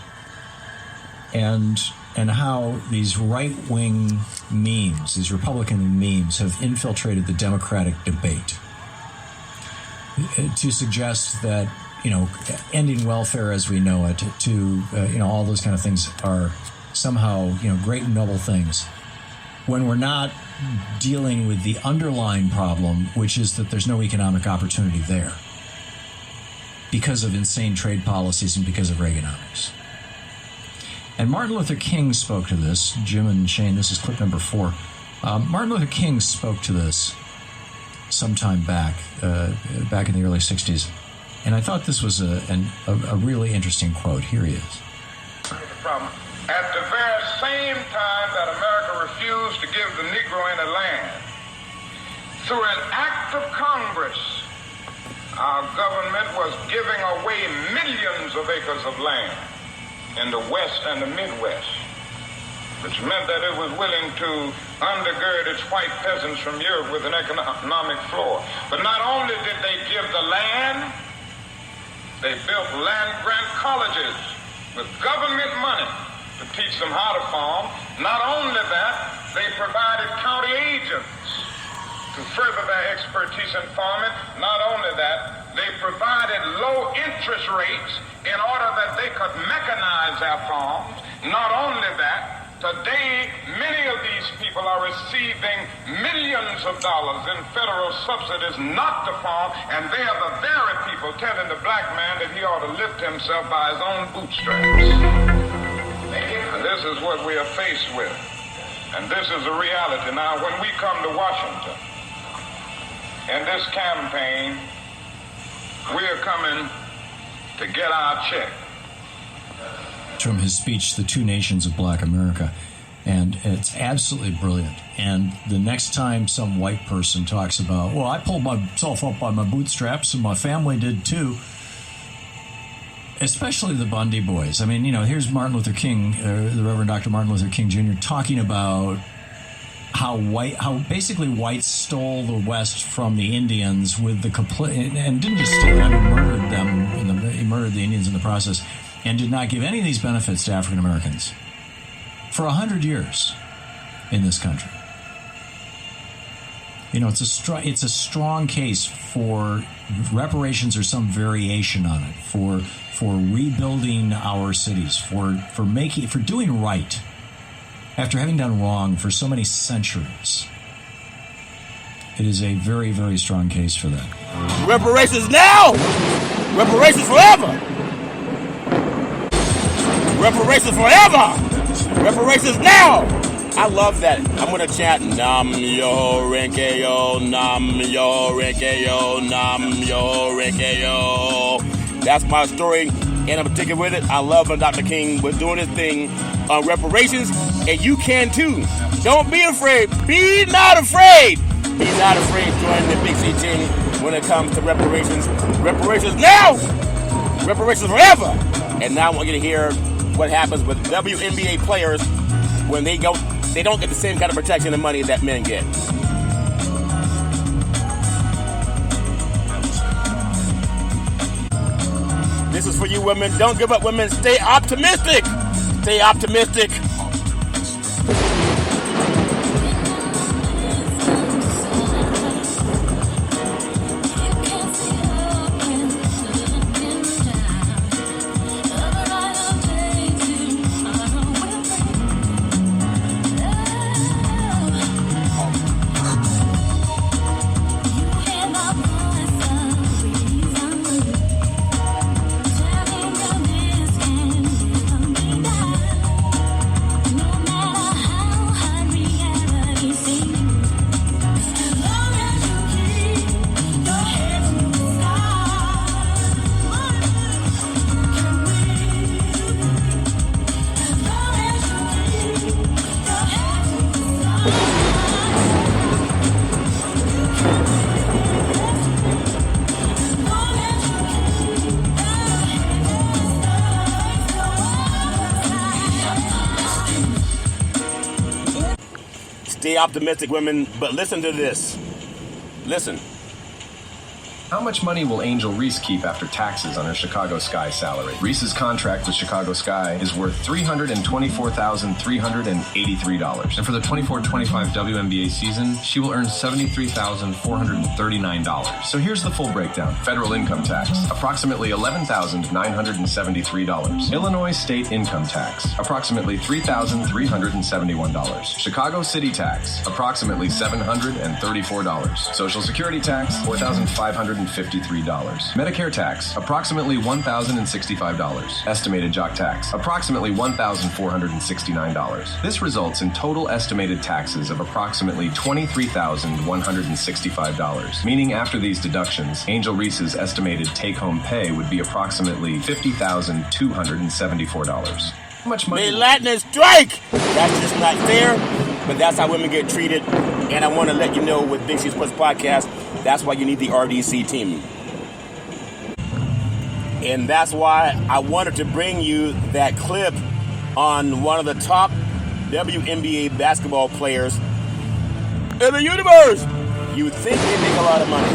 and how these right-wing memes, these Republican memes, have infiltrated the Democratic debate to suggest that, ending welfare as we know it, all those kind of things are somehow, great and noble things, when we're not dealing with the underlying problem, which is that there's no economic opportunity there because of insane trade policies and because of Reaganomics. And Martin Luther King spoke to this. Jim and Shane, this is clip number 4. Martin Luther King spoke to this sometime back in the early 60s. And I thought this was a really interesting quote. Here he is. At the very same time that America refused to give the Negro any land, through an act of Congress, our government was giving away millions of acres of land in the West and the Midwest, which meant that it was willing to undergird its white peasants from Europe with an economic floor. But not only did they give the land, they built land-grant colleges with government money to teach them how to farm. Not only that, they provided county agents to further their expertise in farming. Not only that, they provided low interest rates in order that they could mechanize their farms. Not only that, today many of these people are receiving millions of dollars in federal subsidies not to farm, and they are the very people telling the black man that he ought to lift himself by his own bootstraps. And this is what we are faced with. And this is a reality. Now, when we come to Washington, in this campaign, we are coming to get our check. From his speech, The Two Nations of Black America. And it's absolutely brilliant. And the next time some white person talks about, well, I pulled myself up by my bootstraps and my family did too, especially the Bundy boys. I mean, here's Martin Luther King, the Reverend Dr. Martin Luther King Jr., talking about how basically whites stole the West from the Indians with the complete, and didn't just steal them, he murdered the Indians in the process, and did not give any of these benefits to African Americans for 100 years in this country. It's a strong case for reparations or some variation on it, for rebuilding our cities, for doing right after having done wrong for so many centuries. It is a very, very strong case for that. Reparations now! Reparations forever! Reparations forever! Reparations now! I love that. I'm going to chant Nam Yo Renke Yo, Nam Yo Renke Yo, Nam Yo Renke Yo. That's my story, and I'm sticking with it. I love when Dr. King was doing his thing on reparations, and you can too. Don't be afraid. Be not afraid. Be not afraid. Join the Big C team when it comes to reparations. Reparations now. Reparations forever. And now I want you to hear what happens with WNBA players when they don't get the same kind of protection and money that men get. This is for you women. Don't give up, women. Stay optimistic. Stay optimistic. Stay optimistic, women, but listen to this. Listen. How much money will Angel Reese keep after taxes on her Chicago Sky salary? Reese's contract with Chicago Sky is worth $324,383. And for the 24-25 WNBA season, she will earn $73,439. So here's the full breakdown. Federal income tax, approximately $11,973. Illinois state income tax, approximately $3,371. Chicago city tax, approximately $734. Social security tax, $4,553. Medicare tax, approximately $1,065. Estimated jock tax, approximately $1,469. This results in total estimated taxes of approximately $23,165, meaning after these deductions, Angel Reese's estimated take-home pay would be approximately $50,274. How much money? May lightning strike! That's just not fair, but that's how women get treated. And I want to let you know with Big C Sports Podcast, that's why you need the RDC team. And that's why I wanted to bring you that clip on one of the top WNBA basketball players in the universe. You would think they make a lot of money.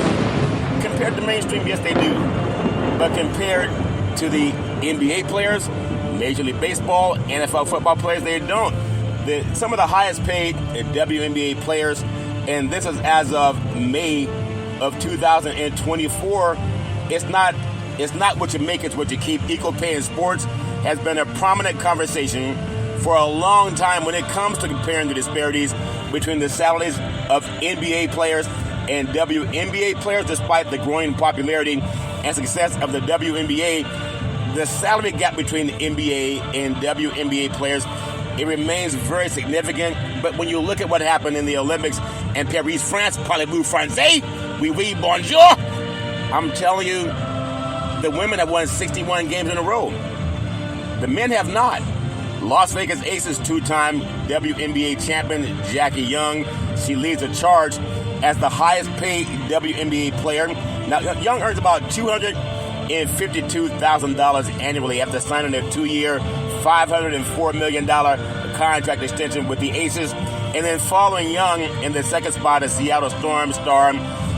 Compared to mainstream, yes, they do. But compared to the NBA players, Major League Baseball, NFL football players, they don't. Some of the highest paid WNBA players, and this is as of May of 2024, it's not what you make, it's what you keep. Equal pay in sports has been a prominent conversation for a long time when it comes to comparing the disparities between the salaries of NBA players and WNBA players. Despite the growing popularity and success of the WNBA, the salary gap between NBA and WNBA players, it remains very significant. But when you look at what happened in the Olympics and Paris, France, parlez-vous français? Oui, bonjour. I'm telling you, the women have won 61 games in a row. The men have not. Las Vegas Aces two-time WNBA champion Jackie Young, she leads the charge as the highest paid WNBA player. Now, Young earns about $252,000 annually after signing a 2-year, $504 million contract extension with the Aces. And then following Young in the second spot is Seattle Storm star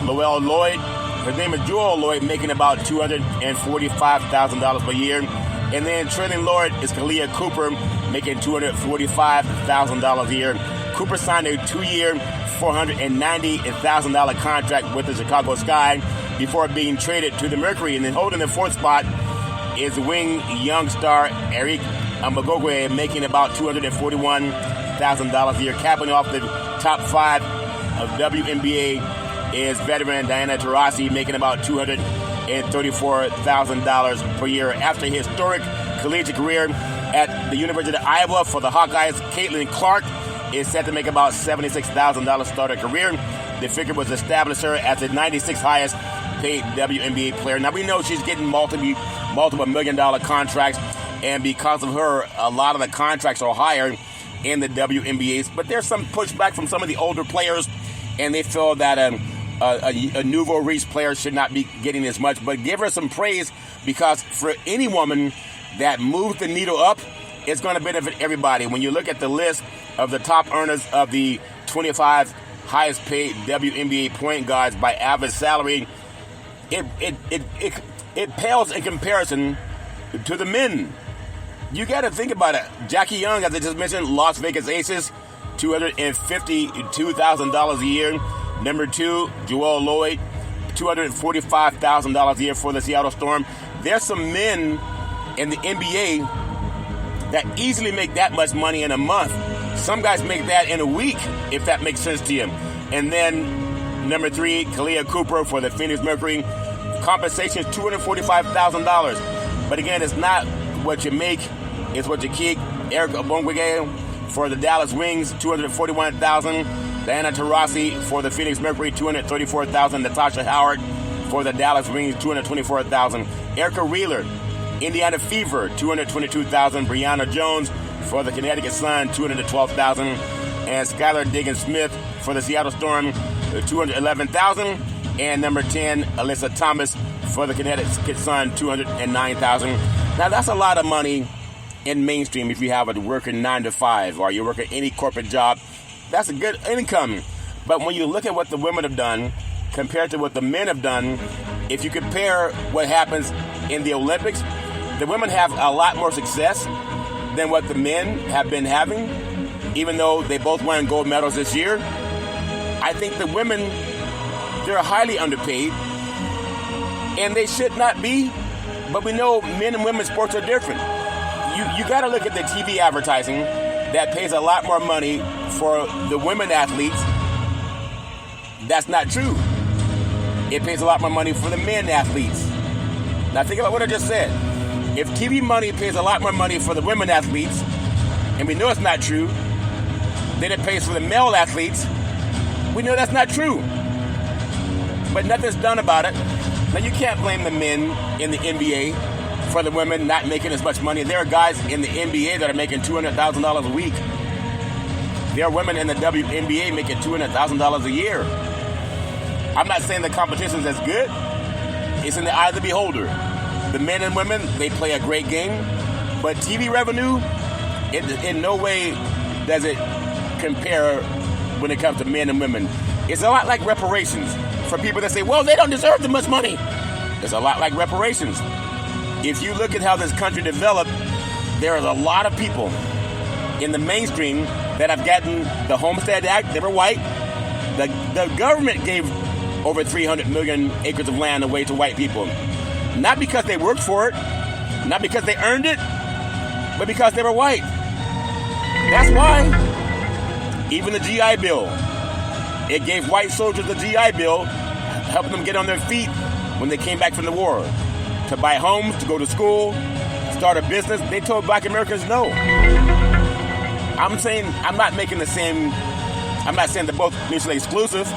Lowell Lloyd. Her name is Jewel Lloyd, making about $245,000 per year. And then trailing Lloyd is Kalia Cooper, making $245,000 a year. Cooper signed a 2-year, $490,000 contract with the Chicago Sky before being traded to the Mercury. And then holding the fourth spot is wing young star Eric Mbogwe, making about $241,000 a year. Capping off the top 5 of WNBA is veteran Diana Taurasi, making about $234,000 per year. After a historic collegiate career at the University of Iowa for the Hawkeyes, Caitlin Clark is set to make about $76,000 starter career. The figure was established her as the 96th highest paid WNBA player. Now we know she's getting multiple $million contracts, and because of her, a lot of the contracts are higher in the WNBAs. But there's some pushback from some of the older players, and they feel that a nouveau riche player should not be getting as much. But give her some praise, because for any woman that moves the needle up, it's going to benefit everybody. When you look at the list of the top earners of the 25 highest paid WNBA point guards by average salary, it pales in comparison to the men. You got to think about it. Jackie Young, as I just mentioned, Las Vegas Aces, $252,000 a year. Number 2, Jewel Lloyd, $245,000 a year for the Seattle Storm. There's some men in the NBA that easily make that much money in a month. Some guys make that in a week, if that makes sense to you. And then number 3, Kalia Cooper for the Phoenix Mercury. Compensation is $245,000. But again, it's not what you make, it's what you keep. Eric Mbogwe for the Dallas Wings, $241,000. Diana Taurasi for the Phoenix Mercury, $234,000. Natasha Howard for the Dallas Wings, $224,000. Erica Wheeler, Indiana Fever, $222,000. Brianna Jones for the Connecticut Sun, $212,000. And Skylar Diggins-Smith for the Seattle Storm, $211,000. And number 10, Alyssa Thomas for the Connecticut Sun, $209,000. Now that's a lot of money in mainstream if you have a working 9 to 5 or you work at any corporate job That's a good income. But when you look at what the women have done compared to what the men have done, if you compare what happens in the Olympics, the women have a lot more success than what the men have been having, even though they both won gold medals this year. I think the women, they're highly underpaid, and they should not be, but we know men and women's sports are different. You got to look at the TV advertising that pays a lot more money for the women athletes. That's not true. It pays a lot more money for the men athletes. Now think about what I just said. If TV money pays a lot more money for the women athletes, and we know it's not true, than it pays for the male athletes, we know that's not true. But nothing's done about it. Now you can't blame the men in the NBA for the women not making as much money. There are guys in the NBA that are making $200,000 a week. There are women in the WNBA making $200,000 a year. I'm not saying the competition's as good. It's in the eye of the beholder. The men and women, they play a great game. But TV revenue, in no way does it compare when it comes to men and women. It's a lot like reparations. For people that say, well, they don't deserve that much money. It's a lot like reparations. If you look at how this country developed, there are a lot of people in the mainstream that have gotten the Homestead Act. They were white. The government gave over 300 million acres of land away to white people. Not because they worked for it, not because they earned it, but because they were white. That's why even the GI Bill, it gave white soldiers the GI Bill, helping them get on their feet when they came back from the war. To buy homes, to go to school, start a business. They told black Americans no. I'm saying they're both mutually exclusive.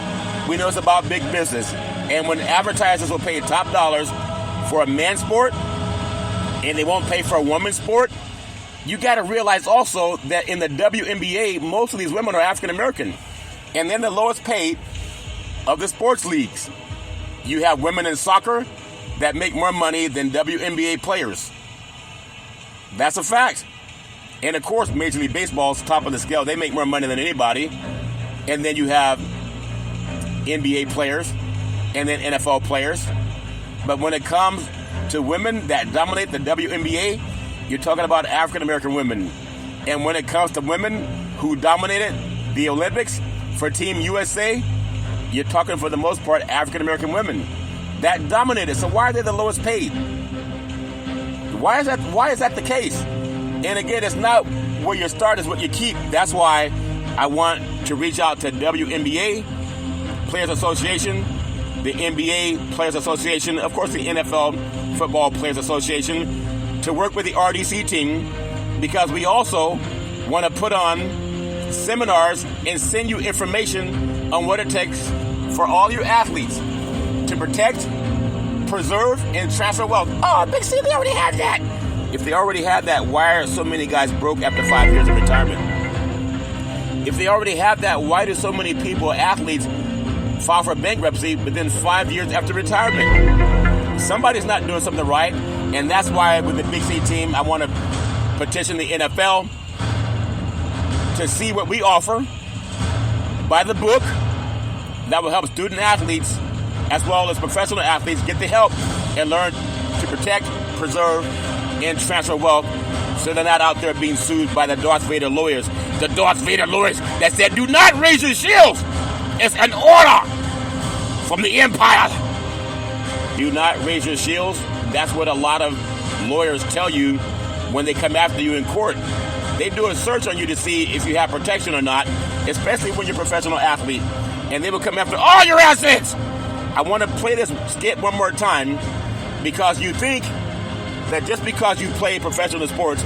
We know it's about big business. And when advertisers will pay top dollars for a man's sport and they won't pay for a woman's sport, you got to realize also that in the WNBA, most of these women are African American. And they're the lowest paid of the sports leagues. You have women in soccer that make more money than WNBA players. That's a fact. And of course, Major League Baseball's top of the scale. They make more money than anybody. And then you have NBA players and then NFL players. But when it comes to women that dominate the WNBA, you're talking about African American women. And when it comes to women who dominated the Olympics for Team USA, you're talking for the most part African American women that dominated. So why are they the lowest paid? Why is that the case? And again, it's not where you start, is what you keep. That's why I want to reach out to WNBA Players Association, the NBA Players Association, of course the NFL Football Players Association, to work with the RDC team, because we also want to put on seminars and send you information on what it takes for all your athletes to protect, preserve, and transfer wealth. Oh, Big C, they already had that. If they already had that, why are so many guys broke after 5 years of retirement? If they already have that, why do so many people, athletes, file for bankruptcy within 5 years after retirement? Somebody's not doing something right, and that's why with the Big C team, I want to petition the NFL to see what we offer by the book that will help student athletes as well as professional athletes get the help and learn to protect, preserve, and transfer wealth, so they're not out there being sued by the Darth Vader lawyers. The Darth Vader lawyers that said, do not raise your shields. It's an order from the Empire. Do not raise your shields. That's what a lot of lawyers tell you when they come after you in court. They do a search on you to see if you have protection or not, especially when you're a professional athlete. And they will come after all your assets. I want to play this skit one more time, because you think that just because you play professional sports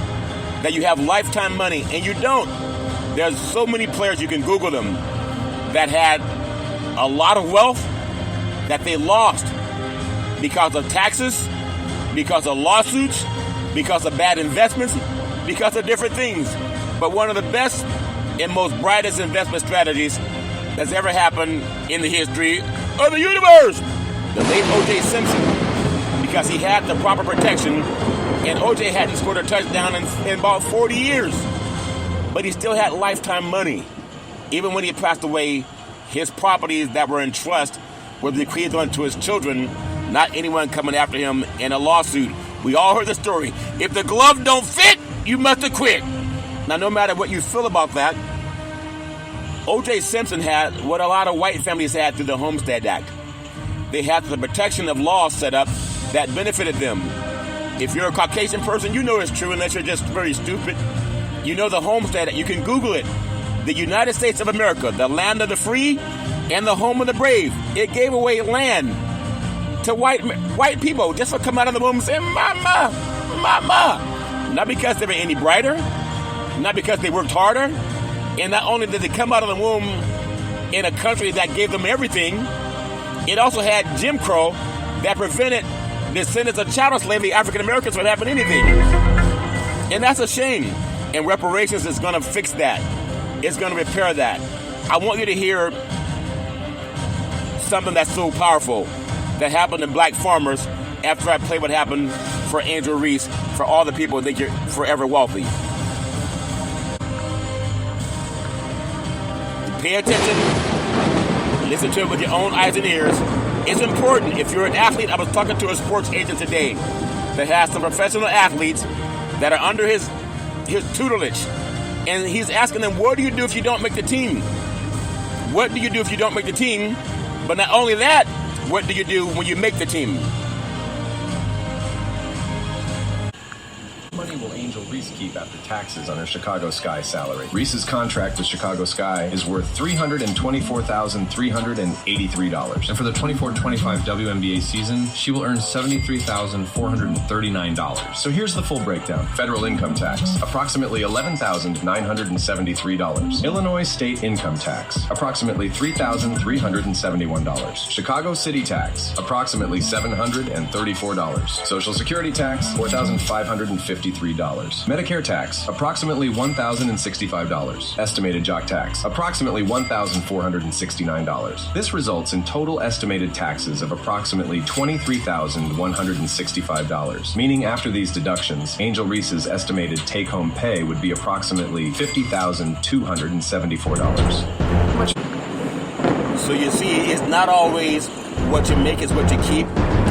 that you have lifetime money, and you don't. There's so many players, you can Google them, that had a lot of wealth that they lost because of taxes, because of lawsuits, because of bad investments, because of different things. But one of the best and most brightest investment strategies that's ever happened in the history of the universe, the late O.J. Simpson, because he had the proper protection, and O.J. hadn't scored a touchdown in about 40 years, but he still had lifetime money. Even when he passed away, his properties that were in trust were bequeathed onto his children, not anyone coming after him in a lawsuit. We all heard the story. If the glove don't fit, you must have quit. Now, no matter what you feel about that, O.J. Simpson had what a lot of white families had through the Homestead Act. They had the protection of laws set up that benefited them. If you're a Caucasian person, you know it's true unless you're just very stupid. You know the Homestead Act. You can Google it. The United States of America, the land of the free and the home of the brave. It gave away land to white people just to come out of the womb and say, Mama, Mama. Not because they were any brighter, not because they worked harder, and not only did they come out of the womb in a country that gave them everything, it also had Jim Crow that prevented descendants of chattel slavery, African Americans, from having anything. And that's a shame. And reparations is going to fix that. It's going to repair that. I want you to hear something that's so powerful that happened to black farmers after I play what happened for Angel Reese, for all the people who think you're forever wealthy. Pay attention. Listen to it with your own eyes and ears. It's important. If you're an athlete, I was talking to a sports agent today that has some professional athletes that are under his tutelage. And he's asking them, what do you do if you don't make the team? What do you do if you don't make the team? But not only that, what do you do when you make the team? Money will Angel Reese keep after taxes on her Chicago Sky salary? Reese's contract with Chicago Sky is worth $324,383. And for the 24-25 WNBA season, she will earn $73,439. So here's the full breakdown. Federal income tax, approximately $11,973. Illinois state income tax, approximately $3,371. Chicago city tax, approximately $734. Social security tax, $4,553. Medicare tax, approximately $1,065. Estimated jock tax, approximately $1,469. This results in total estimated taxes of approximately $23,165, meaning after these deductions, Angel Reese's estimated take-home pay would be approximately $50,274. So you see, it's not always what you make is what you keep,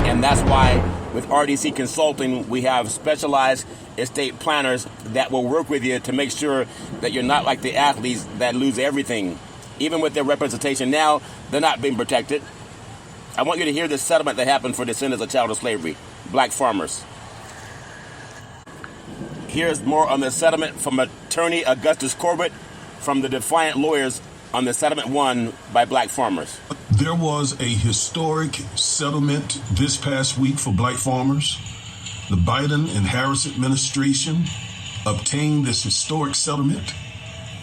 and that's why with RDC Consulting, we have specialized estate planners that will work with you to make sure that you're not like the athletes that lose everything. Even with their representation now, they're not being protected. I want you to hear the settlement that happened for descendants of chattel slavery, black farmers. Here's more on the settlement from attorney Augustus Corbett from the Defiant Lawyers on the settlement won by black farmers. There was a historic settlement this past week for black farmers. The Biden and Harris administration obtained this historic settlement.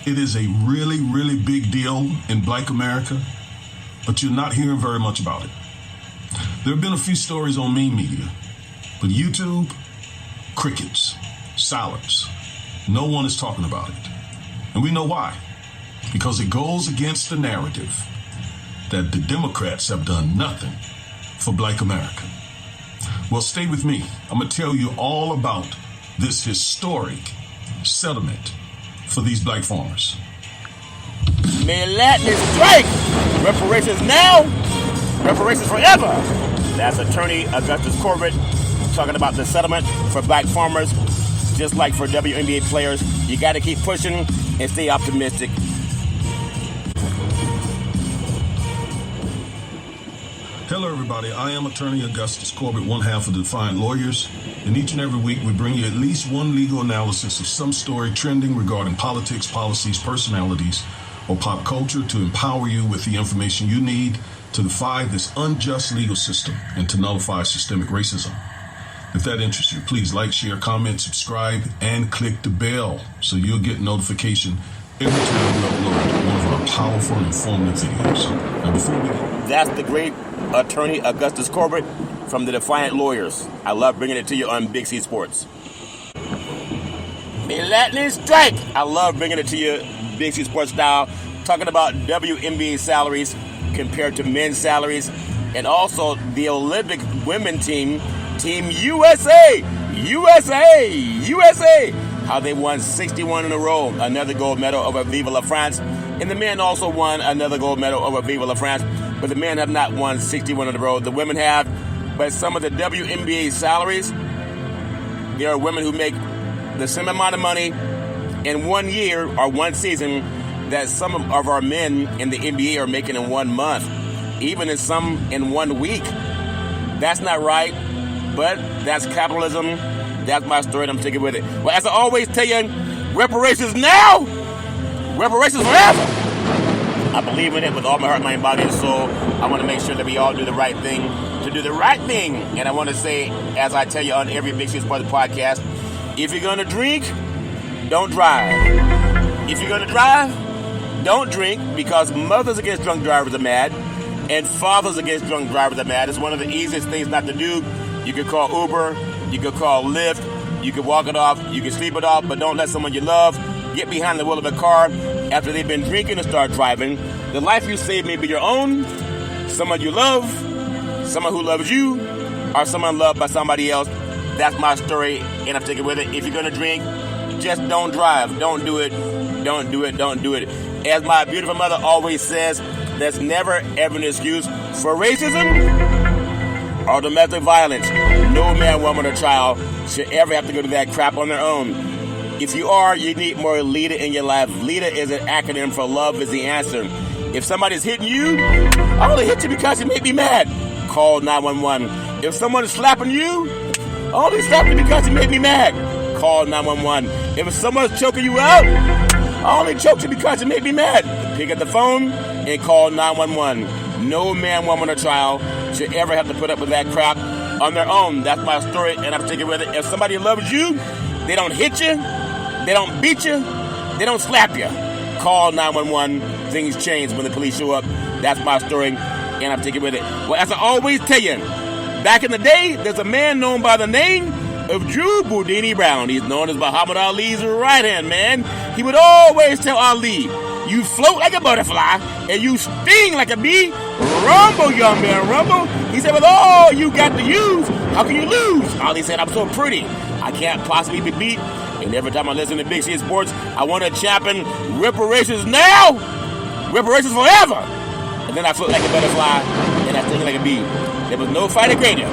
It is a really, really big deal in black America, but you're not hearing very much about it. There have been a few stories on main media, but YouTube, crickets, silence. No one is talking about it. And we know why. Because it goes against the narrative that the Democrats have done nothing for black America. Well, stay with me. I'm going to tell you all about this historic settlement for these black farmers. May Latin strike! Reparations now, reparations forever. That's attorney Augustus Corbett talking about the settlement for black farmers. Just like for WNBA players, you got to keep pushing and stay optimistic. Hello, everybody. I am attorney Augustus Corbett, one half of the Defiant Lawyers. And each and every week, we bring you at least one legal analysis of some story trending regarding politics, policies, personalities, or pop culture to empower you with the information you need to defy this unjust legal system and to nullify systemic racism. If that interests you, please like, share, comment, subscribe, and click the bell so you'll get notification every time we upload one of our powerful and informative videos. Now, before we get... That's the great attorney Augustus Corbett from the Defiant Lawyers. I love bringing it to you on Big C Sports. May Latin strike! I love bringing it to you Big C Sports style, talking about WNBA salaries compared to men's salaries, and also the Olympic women team, Team USA, how they won 61 in a row, another gold medal over Viva la France. And the men also won another gold medal over Vive la France, but the men have not won 61 in a row. The women have, but some of the WNBA salaries, there are women who make the same amount of money in 1 year or one season that some of our men in the NBA are making in 1 month, even in some in 1 week. That's not right, but that's capitalism. That's my story, and I'm sticking with it. Well, as I always tell you, reparations now, reparations forever. I believe in it with all my heart, mind, body, and soul. I want to make sure that we all do the right thing to do the right thing. And I want to say, as I tell you on every Big C Sports podcast, if you're going to drink, don't drive. If you're going to drive, don't drink, because mothers against drunk drivers are mad, and fathers against drunk drivers are mad. It's one of the easiest things not to do. You could call Uber, you could call Lyft, you could walk it off, you can sleep it off, but don't let someone you love get behind the wheel of a car after they've been drinking and start driving. The life you save may be your own, someone you love, someone who loves you, or someone loved by somebody else. That's my story, and I'm sticking with it. If you're going to drink, just don't drive. Don't do it. Don't do it. Don't do it. As my beautiful mother always says, there's never ever an excuse for racism or domestic violence. No man, woman, or child should ever have to go to that crap on their own. If you are, you need more LEADA in your life. LEADA is an acronym for love is the answer. If somebody's hitting you, I only hit you because you make me mad. Call 911. If someone is slapping you, I only slap you because you made me mad. Call 911. If someone's choking you out, I only choked you because you made me mad. Pick up the phone and call 911. No man, woman, or child should ever have to put up with that crap on their own. That's my story, and I'm sticking with it. If somebody loves you, they don't hit you, they don't beat you, they don't slap you. Call 911. Things change when the police show up. That's my story, and I'm sticking with it. Well, as I always tell you, back in the day, there's a man known by the name of Drew Boudini Brown. He's known as Muhammad Ali's right-hand man. He would always tell Ali, you float like a butterfly, and you sting like a bee. Rumble, young man, rumble. He said, with all you got to use, how can you lose? Ali said, I'm so pretty, I can't possibly be beat. And every time I listen to Big C Sports, I want to champion reparations now, reparations forever. And then I float like a butterfly, and I sting like a bee. There was no fighter greater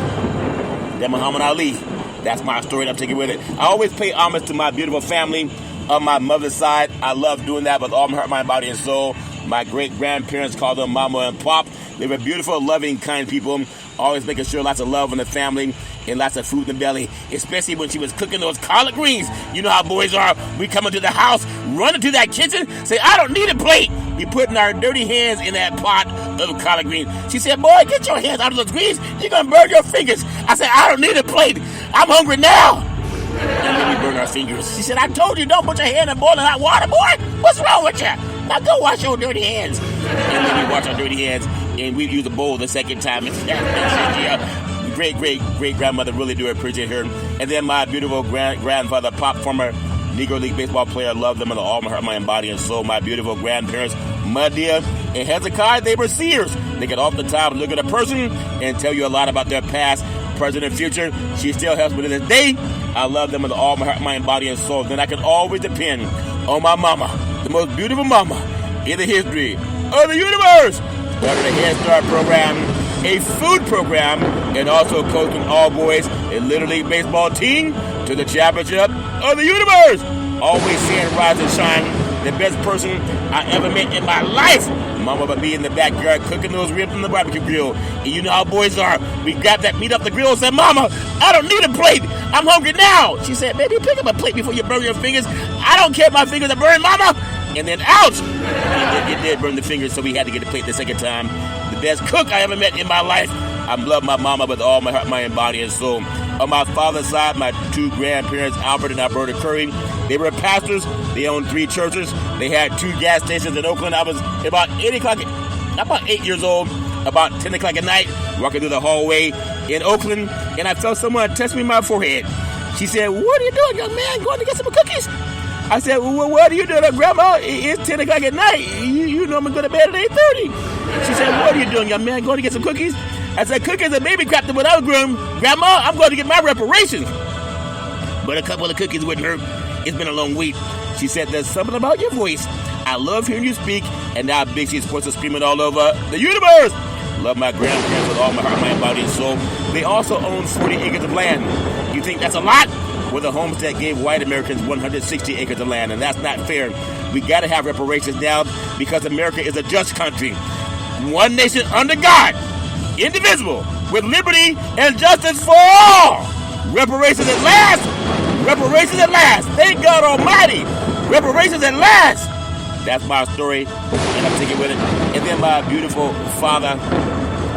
than Muhammad Ali. That's my story, and I'm taking with it. I always pay homage to my beautiful family on my mother's side. I love doing that with all my heart, mind, body, and soul. My great-grandparents called them Mama and Pop. They were beautiful, loving, kind people, always making sure lots of love in the family and lots of food in the belly, especially when she was cooking those collard greens. You know how boys are. We come into the house, run into that kitchen, say, I don't need a plate. We putting our dirty hands in that pot of collard greens. She said, boy, get your hands out of those greens. You're going to burn your fingers. I said, I don't need a plate. I'm hungry now. And then we burn our fingers. She said, I told you, don't put your hand in boiling hot water, boy. What's wrong with you? Now go wash your dirty hands. And then we wash our dirty hands, and we use a bowl the second time. Great-great-great-grandmother, really do appreciate her. And then my beautiful grandfather, Pop, former Negro League baseball player, loved them with all my heart, mind, body, and soul. My beautiful grandparents, Madia and Hezekiah, they were seers. They get off the top, look at a person, and tell you a lot about their past, present, and future. She still helps me to this day. I love them with all my heart, mind, body, and soul. Then I can always depend on my mama, the most beautiful mama in the history of the universe. Started a Head Start program, a food program, and also coaching all boys in Little League baseball team to the championship of the universe. Always seeing rise and shine. The best person I ever met in my life. Mama would be in the backyard cooking those ribs on the barbecue grill. And you know how boys are. We grab that meat off the grill and said, Mama, I don't need a plate. I'm hungry now. She said, baby, pick up a plate before you burn your fingers. I don't care if my fingers are burned, Mama. And then, ouch! It did burn the fingers, so we had to get a plate the second time. The best cook I ever met in my life. I love my mama with all my heart, mind, body, and soul. On my father's side, my two grandparents, Albert and Alberta Curry, they were pastors. They owned 3 churches. They had 2 gas stations in Oakland. I was about 8 years old, about 10 o'clock at night, walking through the hallway in Oakland, and I felt someone touch me in my forehead. She said, what are you doing, young man? Going to get some cookies? I said, well, what are you doing, Grandma? It's 10 o'clock at night. You know I'm going to bed at 8:30. She said, what are you doing, young man? Going to get some cookies? I said, cookies and baby crap when I was grown. Grandma, I'm going to get my reparations. But a couple of cookies wouldn't hurt. It's been a long week. She said, there's something about your voice. I I love hearing you speak, and now Big C Sports is screaming all over the universe. Love my grandparents with all my heart, mind, body, and soul. They also own 40 acres of land. You think that's a lot? Well, the homestead gave white Americans 160 acres of land, and that's not fair. We got to have reparations now because America is a just country. One nation under God, indivisible, with liberty and justice for all. Reparations at last. Reparations at last. Thank God Almighty. Reparations at last. That's my story, and I'm sticking with it. And then my beautiful father,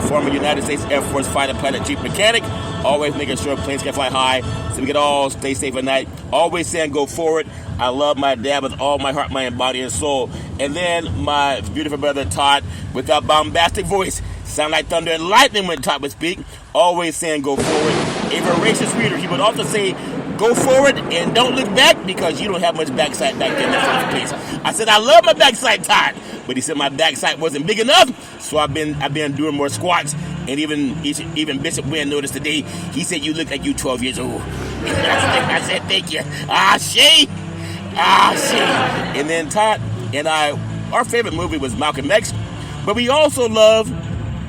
former United States Air Force fighter pilot chief mechanic, always making sure planes can fly high so we can all stay safe at night. Always saying go forward. I love my dad with all my heart, mind, body, and soul. And then my beautiful brother Todd with that bombastic voice. Sound like thunder and lightning when Todd would speak. Always saying go forward. A voracious reader. He would often say go forward and don't look back because you don't have much backside back there in the first place. I said I love my backside, Todd. But he said my backside wasn't big enough, so I've been doing more squats. And even Bishop Wynn noticed today, he said you look like you 12 years old. I said thank you. Shay. And then Todd and I, our favorite movie was Malcolm X, but we also love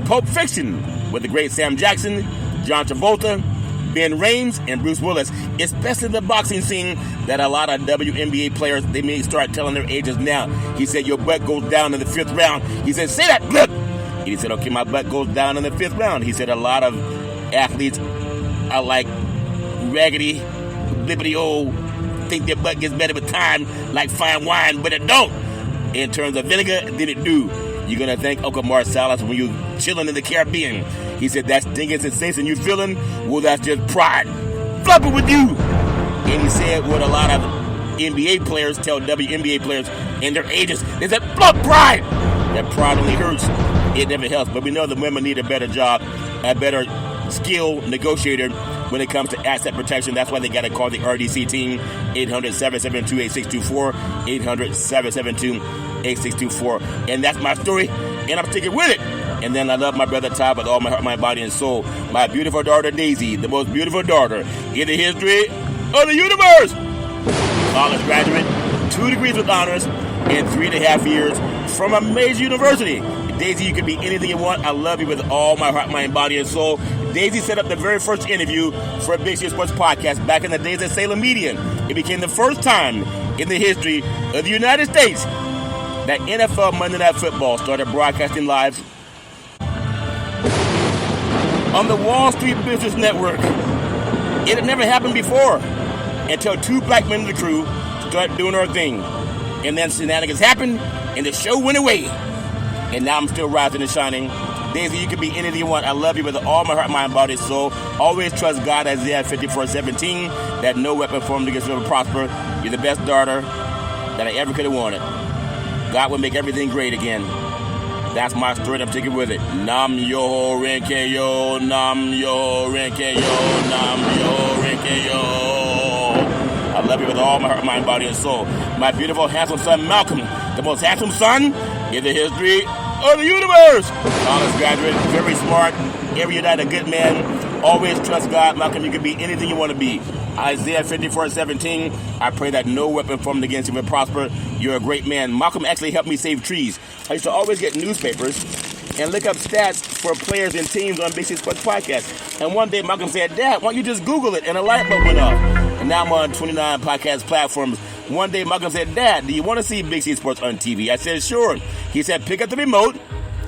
Pulp Fiction with the great Sam Jackson, John Travolta, Ben Rames, and Bruce Willis, especially the boxing scene that a lot of WNBA players, they may start telling their ages now. He said, your butt goes down in the 5th round. He said, say that, look. He said, okay, my butt goes down in the 5th round. He said, a lot of athletes are like raggedy, blippity old, think their butt gets better with time, like fine wine, but it don't. In terms of vinegar, then it do. You're going to thank Uncle Marsalis when you chilling in the Caribbean. He said, that stinging sensation you feeling? Well, that's just pride. Flopping with you. And he said what a lot of NBA players tell WNBA players in their ages. They said, flop pride. That pride only hurts. It never helps. But we know the women need a better job, a better skill negotiator when it comes to asset protection. That's why they got to call the RDC team, 800-772-8624, 800-772-8624. And that's my story, and I'm sticking with it. And then I love my brother Todd with all my heart, mind, body, and soul. My beautiful daughter Daisy, the most beautiful daughter in the history of the universe. College graduate, 2 degrees with honors, in 3.5 years from a major university. Daisy, you can be anything you want. I love you with all my heart, mind, body, and soul. Daisy set up the very first interview for a Big C Sports podcast back in the days at Salem Media. It became the first time in the history of the United States that NFL Monday Night Football started broadcasting live on the Wall Street Business Network. It had never happened before until 2 black men in the crew started doing our thing. And then shenanigans happened, and the show went away. And now I'm still rising and shining. Daisy, you can be anything you want. I love you with all my heart, mind, body, soul. Always trust God, Isaiah 54:17, that no weapon formed against you will prosper. You're the best daughter that I ever could have wanted. God will make everything great again. That's my story. I'm sticking with it. Nam yo renke yo, nam yo renke yo, nam yo renke yo. I love you with all my heart, mind, body, and soul. My beautiful, handsome son, Malcolm, the most handsome son in the history of the universe. College graduate, very smart, every United, a good man. Always trust God. Malcolm, you can be anything you want to be. Isaiah 54:17. I pray that no weapon formed against you will prosper. You're a great man. Malcolm actually helped me save trees. I used to always get newspapers and look up stats for players and teams on Big C Sports Podcast. And one day Malcolm said, Dad, why don't you just Google it? And a light bulb went off. And now I'm on 29 podcast platforms. One day Malcolm said, Dad, do you want to see Big C Sports on TV? I said, sure. He said, pick up the remote,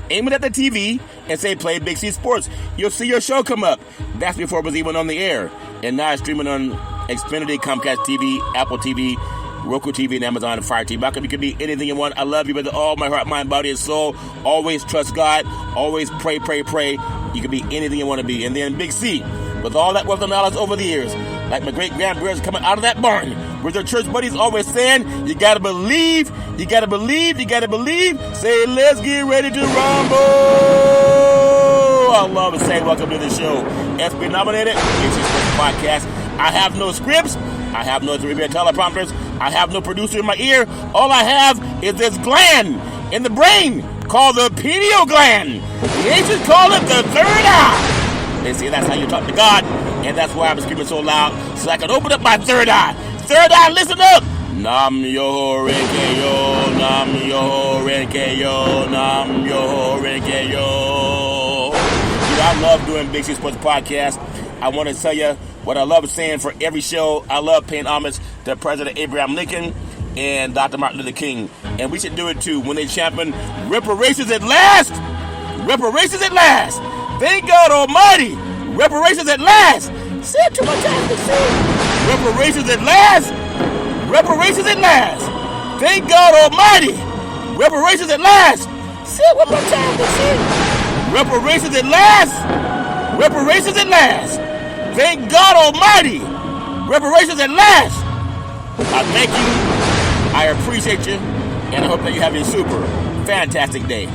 aim it at the TV, and say, play Big C Sports. You'll see your show come up. That's before it was even on the air. And now it's streaming on Xfinity, Comcast TV, Apple TV, Roku TV, and Amazon and Fire TV. Malcolm, you can be anything you want. I love you with all my heart, mind, body, and soul. Always trust God. Always pray, pray, pray. You can be anything you want to be. And then Big C, with all that wealth of knowledge over the years, like my great-grandparents coming out of that barn, with their church buddies always saying, you got to believe, you got to believe, you got to believe. Say, let's get ready to rumble. I love to say welcome to the show. SB nominated, Big C Sports Podcast. I have no scripts. I have no teleprompters. I have no producer in my ear. All I have is this gland in the brain called the pineal gland. The ancients call it the third eye. They say that's how you talk to God, and that's why I'm screaming so loud, so I can open up my third eye. Third eye, listen up. Nam Yoho Renge Yo, Nam Yoho Renge Yo, Nam Yoho Renge Yo. I love doing Big C Sports Podcast. I want to tell you what I love saying for every show. I love paying homage to President Abraham Lincoln and Dr. Martin Luther King. And we should do it too when they champion reparations at last. Reparations at last. Thank God Almighty. Reparations at last. Say it 2 more times to see. Reparations at last. Reparations at last. Thank God Almighty. Reparations at last. Say it 1 more time to see. Reparations at last. Reparations at last. Thank God Almighty. Reparations at last. I thank you. I appreciate you. And I hope that you have a super fantastic day.